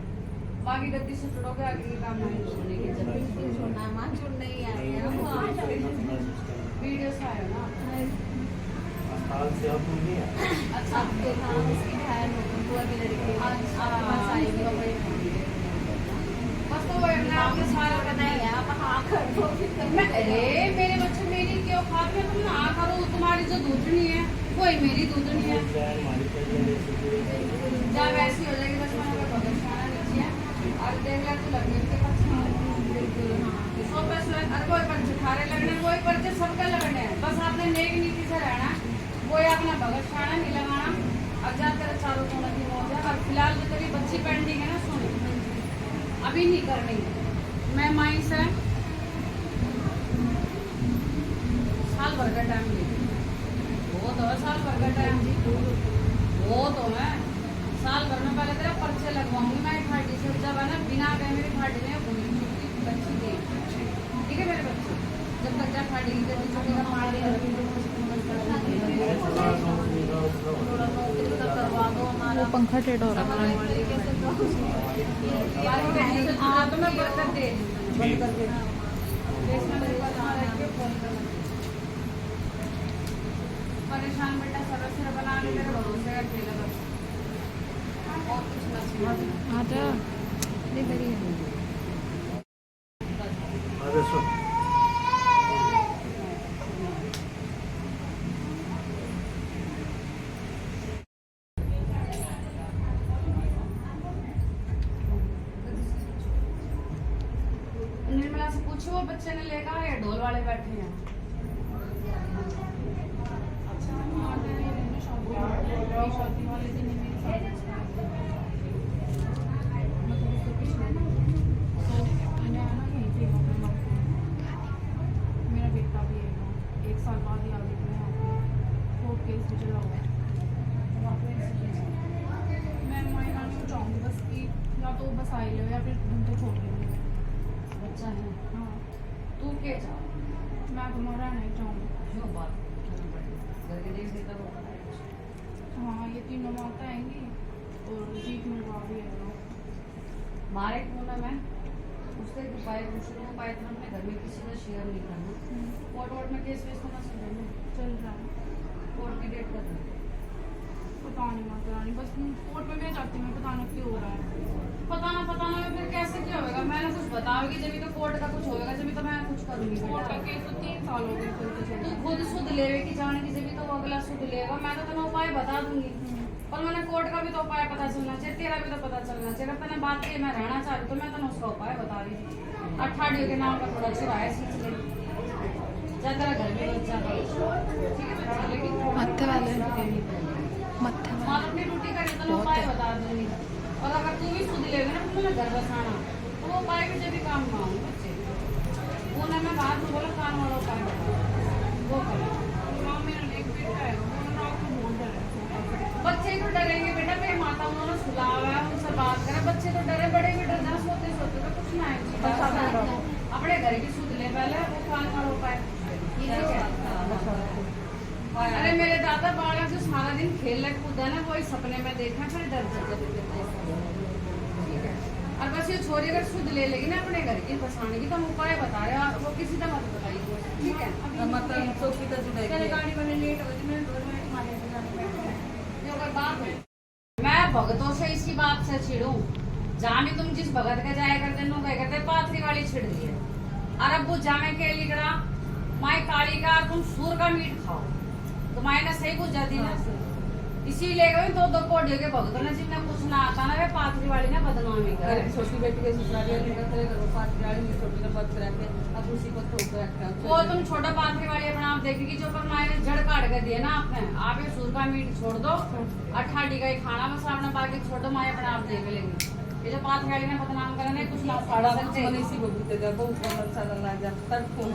बाकी गद्दी से छुड़ोगे आगे के काम नहीं छोड़ने की बिल्कुल जरूरत छोड़ना मंजूर नहीं आ गया वीडियो से आया ना अस्पताल से अब नहीं है। अच्छा तो नाम उसकी बहन बुआ की लड़की बस आएगी बस तो वो मैं आपने सारा बताया आप हाँ कर दो मैं अरे मेरे बच्चे मेरी क्यों खाते हैं तुम ना करो तुम्हारी जो दूधनी है वही मेरी दूधनी है जब ऐसी हो जाएगी बस मैंने बगल खाना नीचे है और देख ले तू लगने के पास सौ पैसे अरे कोई पर्चे खारे लगने कोई पर्चे सबका लगने हैं बस आपने नेक नीति से रहना कोई अपना भगत खाना नहीं लगाना अब जा तेरे चारों कोनों की मौज है और फिलहाल जो तेरी बच्ची पेंडिंग है ना सुन अभी नहीं करनी मैं माई से साल भर का टाइम लेती वो तो है साल भर का टाइम वो तो मैं साल भर में पहले तेरा पर्चे लगवाऊंगी मैं खाटी से जब है ना बिना गए मेरी खाटी ने बच्ची दी ठीक है मेरे बच्चे जब तक जा खाटी की जल्दी छोटी का मार थोड़ा नौकरी का करवा दो हमारा वो पंखा टेढ़ा हो रहा है। तरीके से हाँ तो मैं बरकत दे बंद कर दे। परेशान बेटा सदस्य बना के मेरे भरोसे का खेला बस और कुछ ना आजा नहीं मेरी अरे सुन निर्मला से पूछो वो बच्चे ने लेगा या ढोल वाले बैठे हैं मेरा बेटा भी है एक साल बाद ही आ गई कोर्ट केस भी चला हुआ मैं मायना नहीं चाहूँगी बस कि या तो बस आई लो या फिर तुम तो छोड़ देंगे बच्चा है हाँ तू के जाओ मैं तुम्हारा नहीं चाहूँगी जो बात घर के देख देता वो पता है हाँ ये तीनों माता आएंगी और जीत मिलवा भी है मारे पूनम है उससे एक उपाय पूछ लो उपाय तो हमने घर में किसी का शेयर नहीं करना कोर्ट वोर्ट में केस वेस तो ना चल रहे चल रहा है कोर्ट की डेट कर दो पता नहीं माता रानी बस कोर्ट में मैं जाती हूँ पता नहीं क्यों हो रहा है पता ना फिर कैसे क्या होगा मैंने कुछ बताओगी जब तो कोर्ट का कुछ होगा जब तो मैं कुछ करूंगी कोर्ट का केस तो 3 साल हो गए चलते तू चलते खुद सुध लेवे की जाने की जब तो वो अगला सुध लेगा मैं तो तुम्हें उपाय बता दूंगी पर मैंने कोर्ट का भी तो उपाय पता चलना चाहिए तेरा भी तो पता चलना चाहिए अगर तूने बात की मैं रहना चाह रही तो मैं तुम्हें उसका उपाय बता रही थी अठाड़ियों के नाम का थोड़ा चुराया सीख ले जा तेरा घर में बच्चा ठीक है बच्चा लेकिन मत्थे वाले मत्थे माँ वाले अपनी ड्यूटी करे तो मैं उपाय बता दूंगी और अगर तू भी सुध लेगी ना तो मैं घर बसाना तो वो उपाय भी जब भी काम में आऊँ बच्चे उन्हें मैं बात में बोला कान वाला उपाय बता वो करो हाँ मेरा एक बेटा है वो रात को बहुत डर है बच्चे तो डरेंगे बेटा मेरी माता उन्होंने सुला हुआ है उनसे बात करें बच्चे तो डरे बड़े भी डर जाए सोते सोते तो कुछ ना है अपने घर की सुध ले पहले वो कान वाला उपाय अरे मेरे दादा बालक जो सारा दिन खेल कूदा ना वही सपने में देखना फिर डर जाते ठीक है और बस ये छोरी अगर शुद्ध ले लेगी ना अपने घर की फंसाने की तो हम उपाय बता रहे हैं वो किसी तरह मत बताइए ठीक है चलो गाड़ी मैंने लेट हो गई मैं 2 मिनट मारे से जाने बैठे जो कोई बात है मैं भगतों से इसी बात से छिड़ूं जहाँ भी तुम जिस भगत के जाया करते नो क्या करते पाथरी वाली छिड़ दी है और अब वो जामे के लिगड़ा माई काली का तुम सूर का मीट खाओ तो मायने सही बुझ जाती ना इसीलिए कभी दो कोडियों के भगत ने जिन्हें कुछ ना आता ना वे पाथरी वाली ना बदनामी करे। छोटी बेटी के ससुराल में निकल करे घर पास गाड़ी में छोटी का पद रखे अब उसी को ठोक के रखा वो तुम छोटा पाथरी वाली अपना आप देखेगी जो पर मायने जड़ काट के दिए ना आपने आप ये सूर का मीट छोड़ दो अठाड़ी का ही खाना में सामने बाकी छोड़ो माए अपना आप देख लेंगे। ये जो पाथरी वाली ने बदनाम करने कुछ ना साड़ा सकते इसी को बीते जा बहुत कमर सा ना जा तक फोन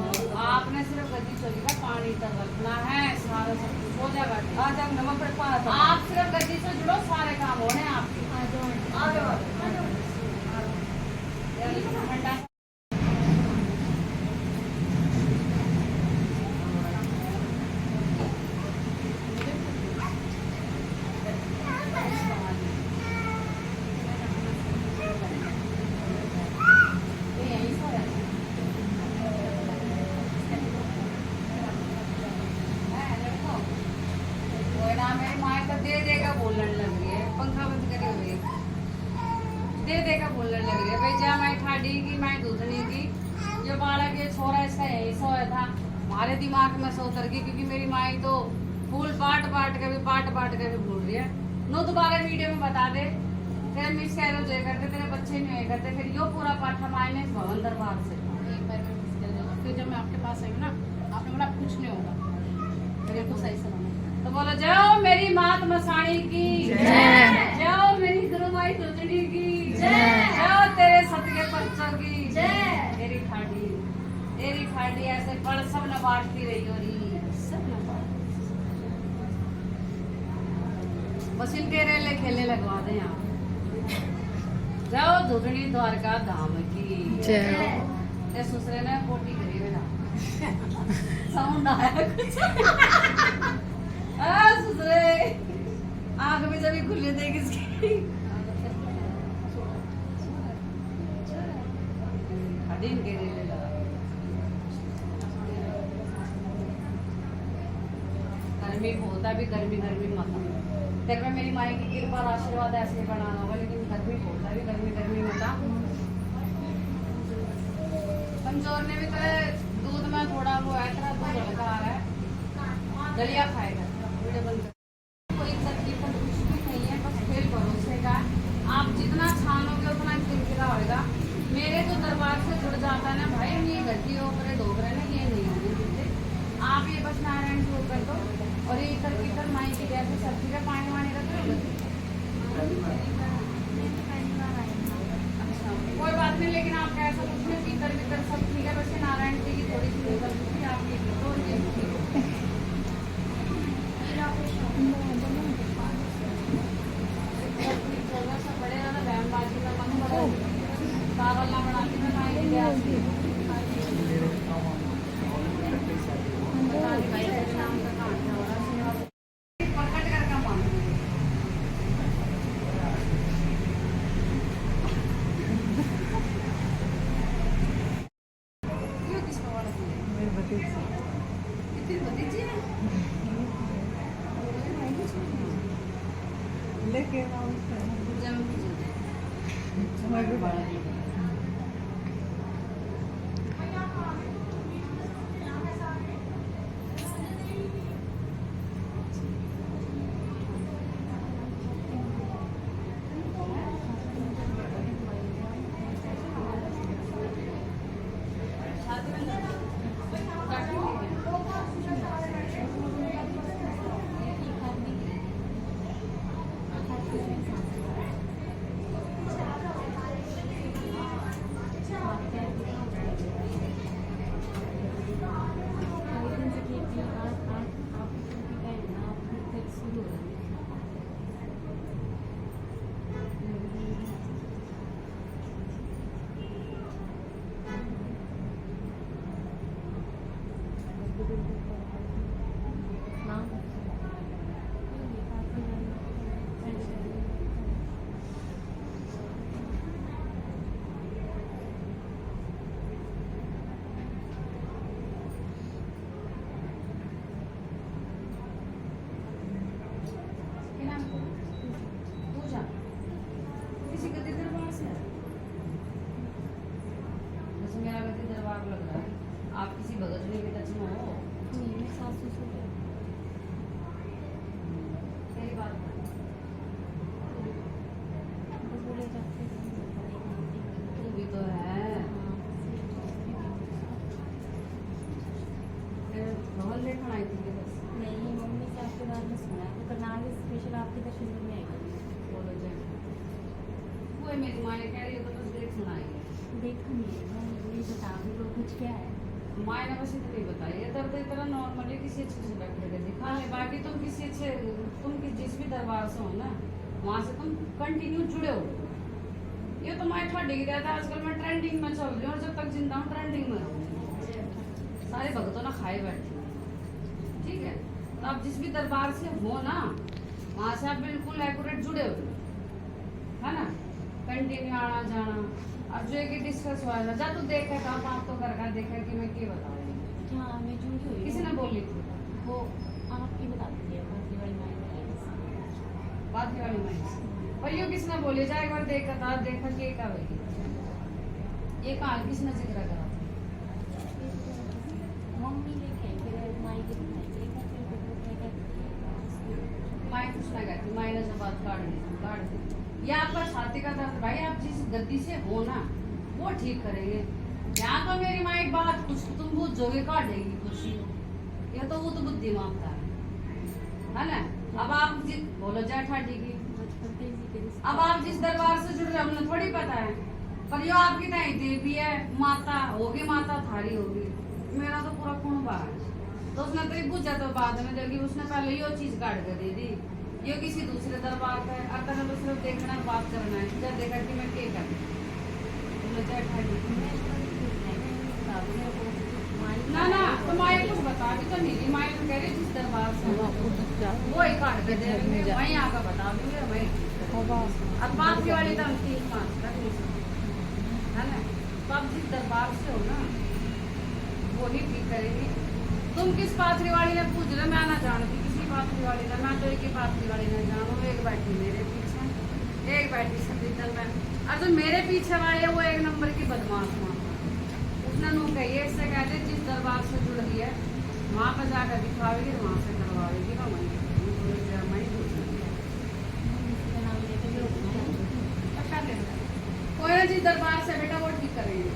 आपने सिर्फ गद्दी चोली का पानी तक रखना है सारा सब कुछ हो जाएगा। आ जा नमक पर पास आप सिर्फ गद्दी से जुड़ो सारे काम होने आपके। आ जाओ ठंडा दे देगा बोलने लग रही है पंखा बंद करी हुई दे देगा बोलने लग रही है भाई जा मैं ठाडी की मैं दूधनी की जो बालक ये छोरा इसका यही सोया था हमारे दिमाग में सो उतर गई क्योंकि मेरी माई तो फूल पाट पाट के भी भूल रही है। नो दोबारा वीडियो में बता दे तेरे मिस कह जो करते तेरे बच्चे नहीं करते फिर यो पूरा पाठ हमारे ने भवन दरबार से फिर जब मैं आपके पास आई ना आपने बोला कुछ नहीं होगा मेरे को सही से तो बोलो जाओ मेरी मात मसाणी की जय। जाओ मेरी गुरुमाई दुजड़ी की जाओ तेरे सतके बच्चों की तेरी ठाडी ऐसे बड़ सब न बांटती रही हो रही सब न बस इनके रेले खेले लगवा दे यहाँ जाओ दुजड़ी द्वारका धाम की जय। ते ससुरे ने पोटी करी बेटा साउंड आया कुछ ससुरे आंख में जब खुले देगी इसकी दिन के लिए गर्मी होता भी गर्मी मत तेरे में मेरी माई की कृपा और आशीर्वाद ऐसे बनाना होगा लेकिन गर्मी होता भी गर्मी मत कमजोर ने भी तेरे दूध में थोड़ा वो है तेरा दूध हल्का आ रहा है दलिया खाएगा कोई तकलीफ कुछ भी नहीं है बस खेल भरोसे का आप जितना छानोगे उतना खिलखिला होगा। मेरे तो दरबार से जुड़ जाता है ना भाई हम ये गलती हो करे डोगरे ना ये नहीं होने देते आप ये बस नारायण को कर दो और ये इतर कितर माई की जैसे सब्जी का पानी वानी रख दो। अच्छा कोई बात नहीं लेकिन आप ऐसा कुछ नहीं भीतर भीतर सब ठीक है बस नारायण जी की थोड़ी सी गलती आपकी पागल ना बनाती मैं माई के आती शाम का काटना हो रहा पकड़ कर का मान क्यों किसको वाला मेरे भतीजे कितनी भतीजी है लेके आओ मैं भी बड़ा भाई मेरी माँ ने कह रही है तो बस देख सुनाई है। देखा नहीं है, मैं ये बता भी दो कुछ क्या है। माँ ने बस इतनी बताई है, दर्द इतना नॉर्मली किसी अच्छे से डॉक्टर के दिखा ले, बाकी तुम किसी अच्छे जिस भी दरबार से हो ना वहाँ से तुम कंटिन्यू जुड़े हो। ये तो मैं ठंडी की रहता है, आजकल मैं ट्रेंडिंग में चल रही हूँ और जब तक जिंदा हूँ ट्रेंडिंग में रहूँगी। सारे भगतों ना खाए बैठे हैं, ठीक है। तो आप जिस भी दरबार से हो ना वहाँ से आप बिल्कुल एक्यूरेट जुड़े हो, है ना, कंटिन्यू आना जाना। अब जो एक डिस्कस हुआ था, जा तू देखा था आप तो कर देखा कि मैं क्या बता रही हूँ। हाँ मैं जुड़ी हुई किसी ने बोली थी वो आप ही बता दीजिए, बाकी वाली बात वाली मैं पर यूँ किसने बोली जा एक बार देखा था, देखा के का भाई ये कहा किसने जिक्र करा था? मम्मी लेके फिर माई के माए कुछ ना कहती, माए ने जब बात काट दी। ये आपका छाती का दर्द भाई आप जिस गति से हो ना वो ठीक करेंगे। यहाँ तो मेरी माँ एक बात कुछ तुम बूझोगे काटेगी कुछ, ये तो वो तो बुद्धि मांगता है ना। अब आप बोलो जाए ठाटी की, अब आप जिस दरबार से जुड़ रहे हमने थोड़ी पता है, पर यो आपकी नहीं देवी है, माता होगी, माता थारी होगी। मेरा तो पूरा खून बाहर है, तो उसने तो पूछा तो बाद में देगी, उसने पहले यो चीज काट कर दे दी। ये किसी दूसरे दरबार का है, अगर तो सिर्फ देखना बात करना है, जब देखा कि मैं क्या करूँ ना ना तो माए कुछ बता भी तो नहीं रही। माए तो कह रही जिस दरबार से वो ही काट के देंगे, वहीं आकर बता दूंगे वहीं। अब बात की वाली तो हम 3-5 तक है ना। तो आप जिस दरबार से हो ना वो ही ठीक करेगी। तुम किस पाथरी वाली ने पूछ रहे, मैं ना जानती किसी पाथरी वाली ने, मैं तो एक ही पाथरी वाली ने जानू। एक बैठी मेरे पीछे, एक बैठी संदीतल में, और जो मेरे पीछे वाली है वो एक नंबर की बदमाश माँ। उसने नू कही इससे कहते जिस दरबार से जुड़ रही है वहाँ पर जाकर दिखावेगी, वहाँ से करवाएगी ना वहीं कोई ना जिस दरबार से बेटा वो ठीक करेंगे।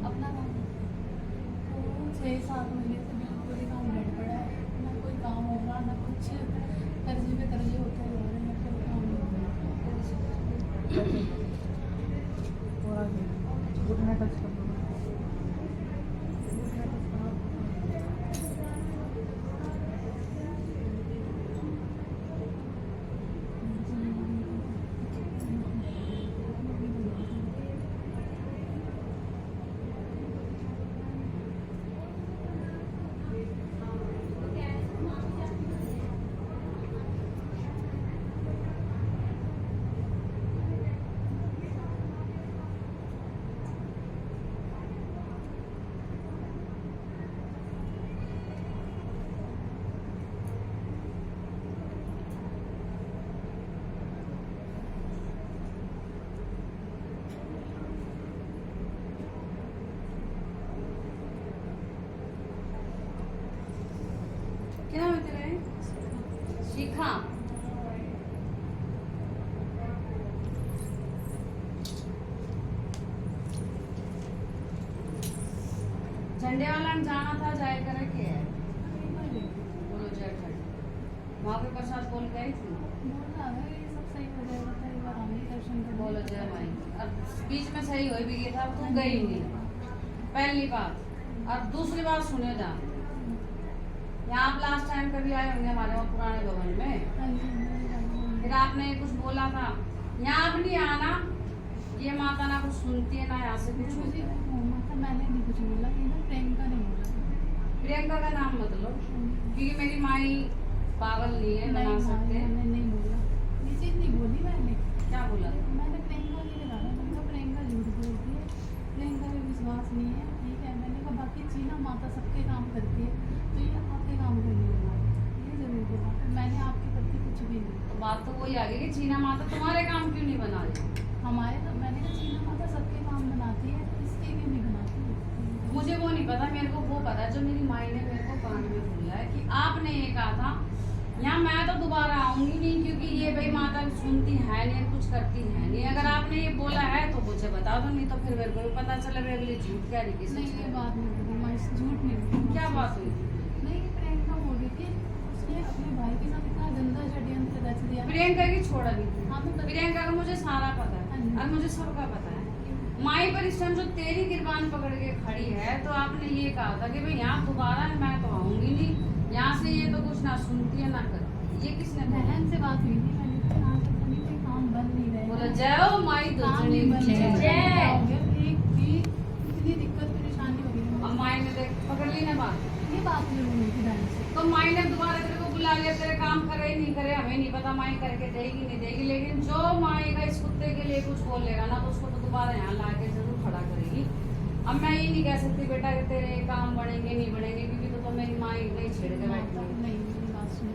अपना काम 6-7 महीने से बिल्कुल ही काम बैठ पड़ा है, ना कोई काम हो रहा ना कुछ, कर्जे पे कर्जे होते जा रहे हैं, कोई काम नहीं हो रहा। घुटने टच कर दो। क्या नाम है तेरा? शिखा। झंडे वाला ने जाना था, जाए करे के है बोलो जय खड़े वहाँ पे प्रसाद बोल के आई थी। ये सब सही हो जाएगा, तो एक बार आने दर्शन कर बोलो जय माई। अब बीच में सही हो भी गया था, अब तू गई नहीं, पहली बात। और दूसरी बात सुने जा, यहाँ आप लास्ट टाइम कभी आए होंगे हमारे वहाँ पुराने भवन में, फिर आपने कुछ बोला था यहाँ अब नहीं आना, ये माता ना कुछ सुनती है ना यहाँ से कुछ होती है। माता मैंने नहीं कुछ बोला, ये ना प्रियंका ने बोला। प्रियंका का नाम मतलब, क्योंकि मेरी माई पागल नहीं है, बना सकते। मैंने नहीं बोला, ये चीज़ नहीं बोली मैंने। क्या बोला? मैंने प्रियंका की लगा, मैंने कहा प्रियंका झूठ बोलती है, प्रियंका में विश्वास नहीं है, ठीक है। मैंने कहा बाकी चीना माता सबके काम करती है, तो ये आपके काम को नहीं लगा, ये जरूर बोला। मैंने आपके प्रति कुछ भी नहीं। तो बात तो वही आ गई कि चीना माता तुम्हारे काम क्यों नहीं बना रही? हमारे तो मैंने कहा चीना माता सबके काम बनाती है, इसके क्यों नहीं बनाती है? मुझे वो नहीं पता, मेरे को वो पता जो मेरी माई ने मेरे को कान में बोला है कि आपने ये कहा था यहाँ मैं तो दोबारा आऊंगी नहीं, क्योंकि ये भाई माता सुनती है नहीं, कुछ करती है नहीं। अगर आपने ये बोला है तो मुझे बता दो, नहीं तो फिर मेरे को भी पता चला मैं अगली झूठ क्या रही नहीं ये बात नहीं बोली मैं, झूठ नहीं बोली। क्या बात हुई? नहीं प्रियंका बोल रही थी उसने अपने भाई के साथ इतना गंदा षड्यंत्र रच दिया। प्रियंका की छोड़ा नहीं। हाँ, मैं बता- प्रियंका का मुझे सारा पता हाँ है जी। और मुझे सबका पता है। माई पर इस टाइम जो तेरी गिरबान पकड़ के खड़ी है, तो आपने ये कहा था कि भाई यहाँ दोबारा मैं तो आऊंगी नहीं, यहाँ से ये तो कुछ ना सुनती है ना करती। ये किसने बोला? बहन से बात हुई थी मैंने कि यहाँ तक कभी कोई काम बन नहीं रहा है। बोला जाओ माई काम नहीं बन दूसरी रहा है। जय। हो गया, एक भी इतनी दिक्कत परेशानी हो रही अब है। माई ने देख पकड़ ली ना बात, ये बात जरूर हुई थी बहन से। तो माई ने दोबारा तेरे को बुला लिया, तेरे काम करे नहीं करे हमें नहीं पता, माई करके देगी नहीं देगी, लेकिन जो माई का इस कुत्ते के लिए कुछ बोलेगा ना, तो उसको तो दोबारा यहाँ ला के जरूर खड़ा करेगी। अब मैं ये नहीं कह सकती बेटा कि तेरे काम बढ़ेंगे नहीं बढ़ेंगे, क्योंकि तो मेरी माई नहीं छेड़ के बैठी है। नहीं मेरी बात सुनो।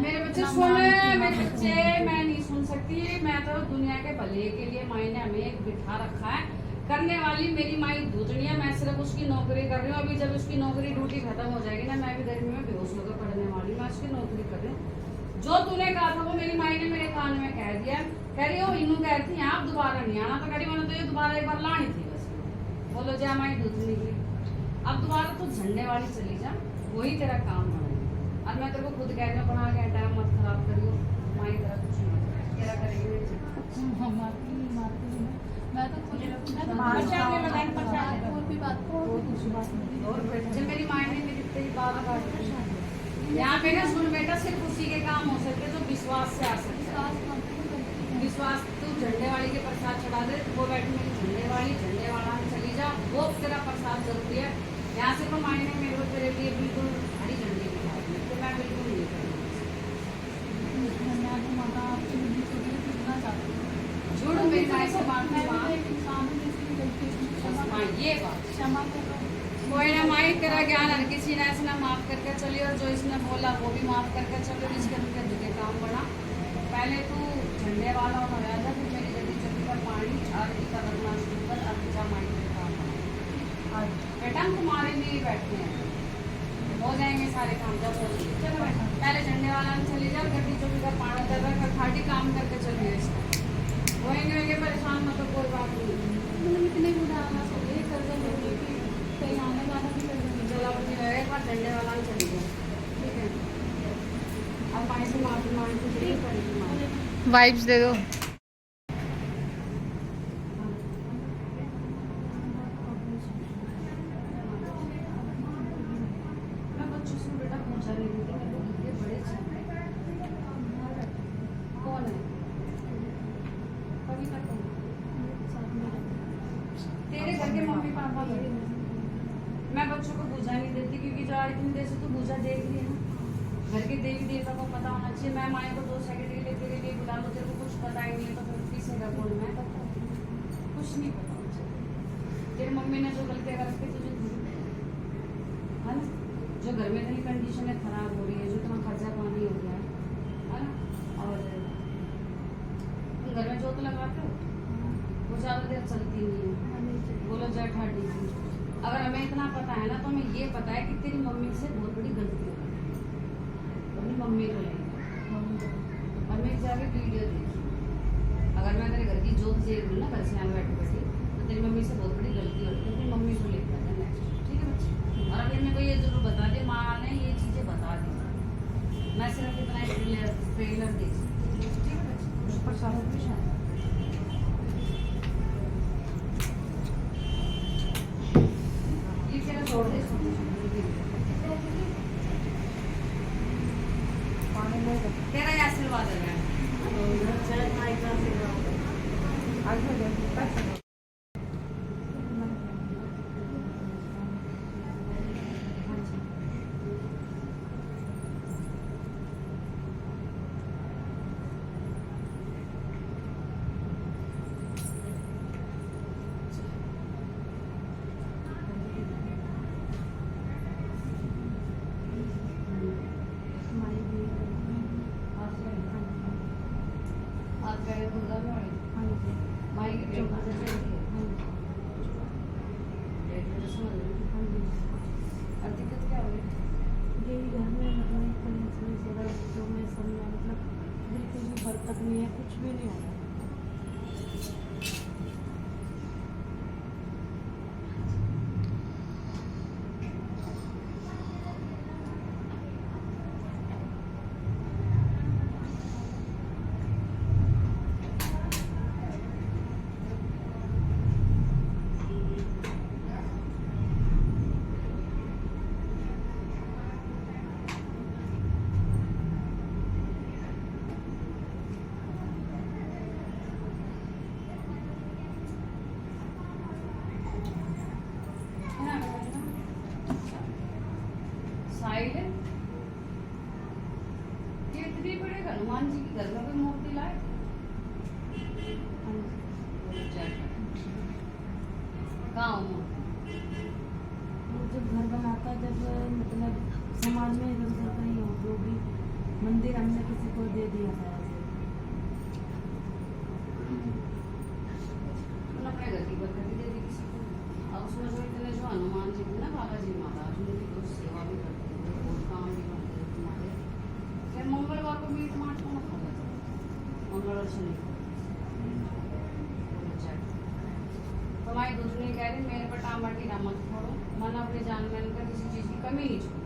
मेरे बच्चे सुन, मेरे बच्चे मैं नहीं सुन सकती। मैं तो दुनिया के भले के लिए माई ने हमें एक बिठा रखा है, करने वाली मेरी माई दूतनी है। मैं सिर्फ उसकी नौकरी कर रही हूँ। अभी जब उसकी नौकरी ड्यूटी खत्म हो जाएगी ना, मैं भी गर्मी में बेहोश होकर पड़ने वाली, मैं उसकी नौकरी कर रही हूँ। जो तूने कहा था वो मेरी माई ने मेरे कान में कह दिया। कह रही हो इनू कह रही थी आप दोबारा नहीं आना, तो कह रही मैंने तो ये दोबारा एक बार लानी थी बस। बोलो जा माई दूतनी की, अब दोबारा तो झंडे वाली चली जा, वही तेरा काम बना। और मैं तेरे को खुद कह रही हूँ बना के टाइम मत खराब करियो, माई तेरा कुछ नहीं तेरा करेगी नहीं। मारती हूँ मैं तो खुद मैं तो मार बात जाके लगाए, पर जाके। और भी बात और भी कुछ बात नहीं। जब मेरी माई ने मेरी तेरी बात काट दी, यहाँ पे ना सुन बेटा, सिर्फ उसी के काम हो सकते जो विश्वास से आ सकते हैं। विश्वास तू झंडे वाली के प्रसाद चढ़ा दे, वो बैठी मेरी झंडे वाली, झंडे वाला में चली जा, वो तेरा प्रसाद जरूरी है। यहाँ से तो माई ने मेरे को तेरे लिए बिल्कुल हरी झंडी दिखा दी, तो मैं बिल्कुल नहीं करूँगी। मैं तो माता आपकी बुद्धि छोटी कितना चाहती हूँ। झूठ मेरी माई से बात मैं नहीं भी माँ। एक इंसान हूँ जिसकी भी गलती है, क्षमा हाँ ये बात क्षमा करो। कोई ना माई तेरा ज्ञान हर किसी ने ऐसे ना माफ करके चली, और जो इसने बोला वो भी माफ करके चलो, इसके उनके दुखे काम बढ़ा। पहले तू झंडे वाला हो गया था, फिर मेरी गली चली का पानी आरती का रखना शुरू कर, अर्पिता माई के काम बढ़ा। और बेटा हम तुम्हारे लिए बैठे हैं, हो जाएंगे सारे काम। जब हो जाएंगे चलो बेटा, पहले झंडे वाला में चली जाओ, गड्डी चौकी का पानी कर रहा है, खाटी काम करके चलिए इसका होएंगे परेशान मत, तो कोई बात नहीं। मतलब इतने बुरा आवाज हो गई कर्जा लेके कि कहीं आने जाना भी कर देंगे। चलो अपनी एक बार झंडे वाला में चली जाओ, ठीक है। अब माई से माफी मांगती जरूर पड़ेगी माई। वाइब्स दे दो। मैं बच्चों से बेटा पूछा नहीं थी, ये बड़े कौन है? कविता कौन? तेरे घर के मम्मी पापा बड़े। मैं बच्चों को पूजा नहीं देती, क्योंकि जो आज इतनी देर से तू पूजा देख रही है ना, घर के देवी देवता को पता होना चाहिए। मैं माए को 2 सेकंड के लिए तेरे लिए बुला लो, तेरे को कुछ पता ही नहीं है, तो फिर किसेगा कौन? मैं कुछ नहीं पता मुझे। तेरी मम्मी ने जो गलती कर रखी तुझे दी है ना, जो घर में इतनी कंडीशन है खराब हो रही है, जो इतना खर्चा पानी हो गया है ना, और तुम घर में जोत लगाते हो वो ज़्यादा देर चलती नहीं है। बोलो जय ठाडी जी। अगर हमें इतना पता है ना, तो हमें ये पता है कि तेरी मम्मी से बहुत बड़ी गलती हो गई, अपनी मम्मी को लेकर। और मैं जाके वीडियो देखी, अगर मैं तेरे घर की जोत देख लूँ ना घर से यहाँ बैठे बैठे, तो तेरी मम्मी से बहुत बड़ी गलती होती है, अपनी मम्मी को लेकर नेक्स्ट, ठीक है बच्चे। और अभी मेरे को ये जरूर बता दे, माँ ने ये चीज़ें बता दी, मैं सिर्फ इतना ट्रेलर देख सकती हूँ, ठीक है बच्चे। ऊपर सालों की शायद छोड़ दे, तेरा ही आशीर्वाद है। माई की बर्तन नहीं है, कुछ भी नहीं होगा। साइड है ये इतनी बड़े हनुमान जी की घर में कोई मूर्ति लाए कहाँ हो वो जब घर बनाता, जब मतलब समाज में इधर उधर कहीं हो, जो भी मंदिर हमने किसी को दे दिया था ऐसे। उन्होंने अपने घर की बरकत ही दे दी किसी को। और उसमें जो इतने जो हनुमान जी थे ना, बाबा जी महाराज, उनकी तो सेवा भी करते थे, बहुत काम भी करते थे तुम्हारे। फिर मंगलवार को मीट माट को मत खाया करो, मंगलवार शनि को। तुम्हारी दूसरी कह रही मेरे पर टामाटी ना मत छोड़ो, मन अपनी जान में इनका किसी चीज़ की कमी नहीं छोड़ो।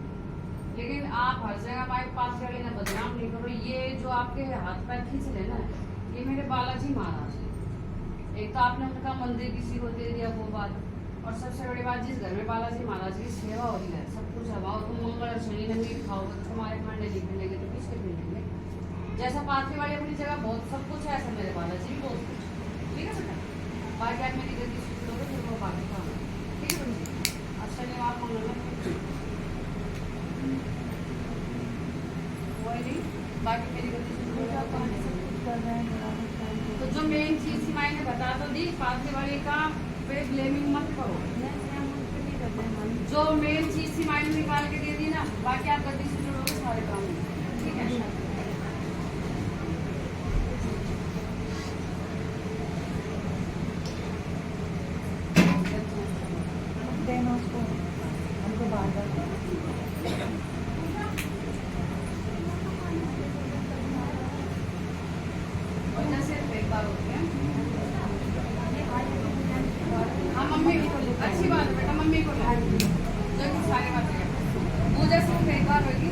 लेकिन आप हर जगह हमारे पास वाले ना बदनाम नहीं करो। ये जो आपके हाथ पैर खींच रहे ना, ये मेरे बालाजी महाराज हैं। एक तो आपने उनका मंदिर किसी को दे दिया, वो बात। और सबसे बड़ी बात, जिस घर में बालाजी महाराज की सेवा हो रही है, सब कुछ हवाओ, तुम मंगल और शनि में मीट खाओ, तुम्हारे खाने निकलेंगे तो किसके मिलेंगे? जैसा पाथरी वाली अपनी जगह बहुत सब कुछ है, ऐसा मेरे बालाजी भी बहुत कुछ। ठीक है बेटा, बाकी आप मेरी गलती से करो, फिर वो बाकी काम है। ठीक है बेटा, अब शनिवार मंगल वही नहीं, बाकी मेरी गलती से पूजा पाठ सब कुछ कर रहे हैं बराबर टाइम पे। तो जो मेन चीज थी मैंने बता तो दी, पाथरी वाली का पे ब्लेमिंग मत करो। नहीं, हम उन पे नहीं करते हैं मालिक। जो मेन चीज थी माइंड निकाल के दे दी ना, बाकी आप गलती से जुड़ोगे सारे काम होंगे। ठीक है, देना उसको, हमको बार-बार और जैसे एक बार होती है। हाँ मम्मी, अच्छी बात है बेटा, मम्मी को ला जो कि सारी बातें करते। वो जैसे एक बार होगी,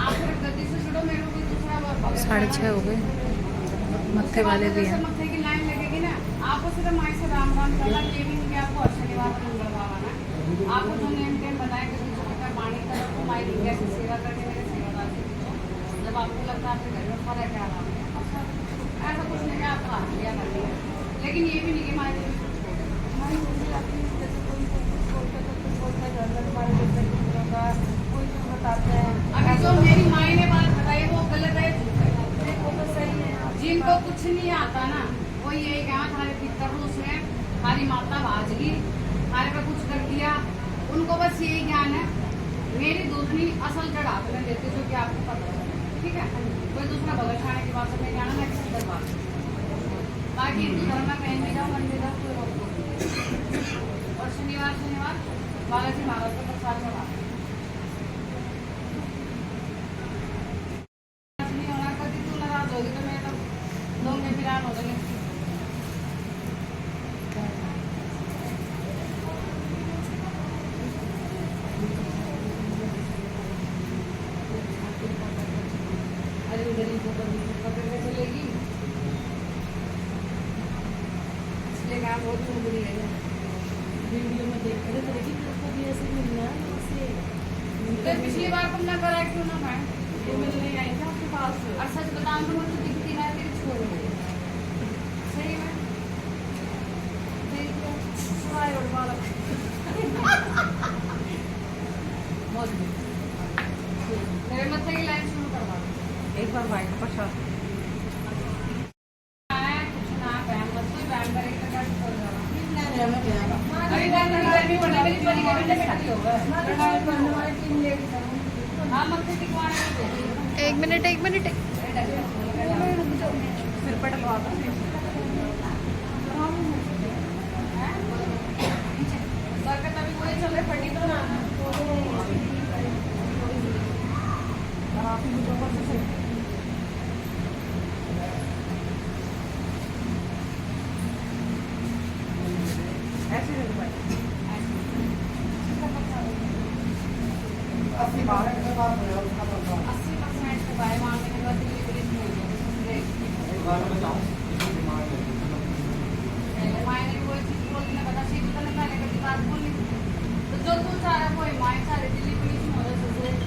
आप फिर गलती से जुड़ो, मेरे को कोई दूसरा बार 6:30 हो गए, मत्थे वाले भी हैं। मत्थे की लाइन लगेगी ना, आपको सिर्फ माई से राम राम करना, ये भी नहीं कि आपको हर शनिवार को मंगलवार आना। आपको जो नेम टेम बनाए कि पानी का तो माई की कैसे सेवा करके मेरे सेवादार से पूछो। जब आपको लगता है आपके घर में फर्क है आराम है, ऐसा कुछ नहीं है, आपका हाथ लिया कर लिया। लेकिन ये भी नहीं कि माई को हमारी दूसरी अपनी जैसे कोई कुछ बोलते तो कुछ बोलते हैं, घर में तुम्हारे जैसे कुछ होगा, कोई कुछ बताते हैं। अभी जो मेरी माई ने बात बताई वो गलत है, झूठ है। नहीं, वो तो सही है। जिनको कुछ नहीं आता ना, वो यही कहा थारे पितर रूस है, हमारी माता भाजगी, हमारे पे कुछ कर दिया, उनको बस यही ज्ञान है। मेरी दूसरी असल जड़ हाथ में देते जो कि आपको पता है। ठीक है, कोई दूसरा भगत खाने की बात में जाना ना किसी दरबार। बाकी हिंदू धर्म में कहीं भी जाओ, मंदिर जाओ, कोई रोक टोक नहीं। और शनिवार बालाजी महाराज का प्रसाद चढ़ा नहीं होना। कभी तू नाराज होगी तो मैं तो लोग में फिरान हो गए। अरे गरीब को पकड़ के चलेगी, इसलिए काम बहुत चुनबुरी है। वीडियो में देख रहे थे कि उसको भी ऐसे मिलना है, उससे पिछली बार तुमने करा क्यों ना मैं ये मिलने आई थी आपके पास। और सच बताऊं तो मुझे दिखती ना तेरी छोड़ गई सही में। देख लो सुनाई और बालक बहुत मेरे मत्थे की लाइन शुरू करवा दो। एक बार वाइट पछा कुछ ना बहन मत कोई बहन करे तो क्या छोड़ जाना। मैं अरे गर्मी पड़ी मेरी बड़ी गर्मी में खड़ी होगा। हमारी टीम लेडीज है। हाँ मत्थे टिकवाने को दे दो। एक मिनट सिर पर डलवा दो। बरकत अभी कोई चल रहे फटी तो ना आप ही मुझे 80% से बाय मांगने के बाद दिल्ली पुलिस में हो गया मायने कोई चीज बोलती ना बता सी तो पहले कभी बात बोली तो जो तू चाह रहा कोई माय सारे दिल्ली पुलिस में हो रहा है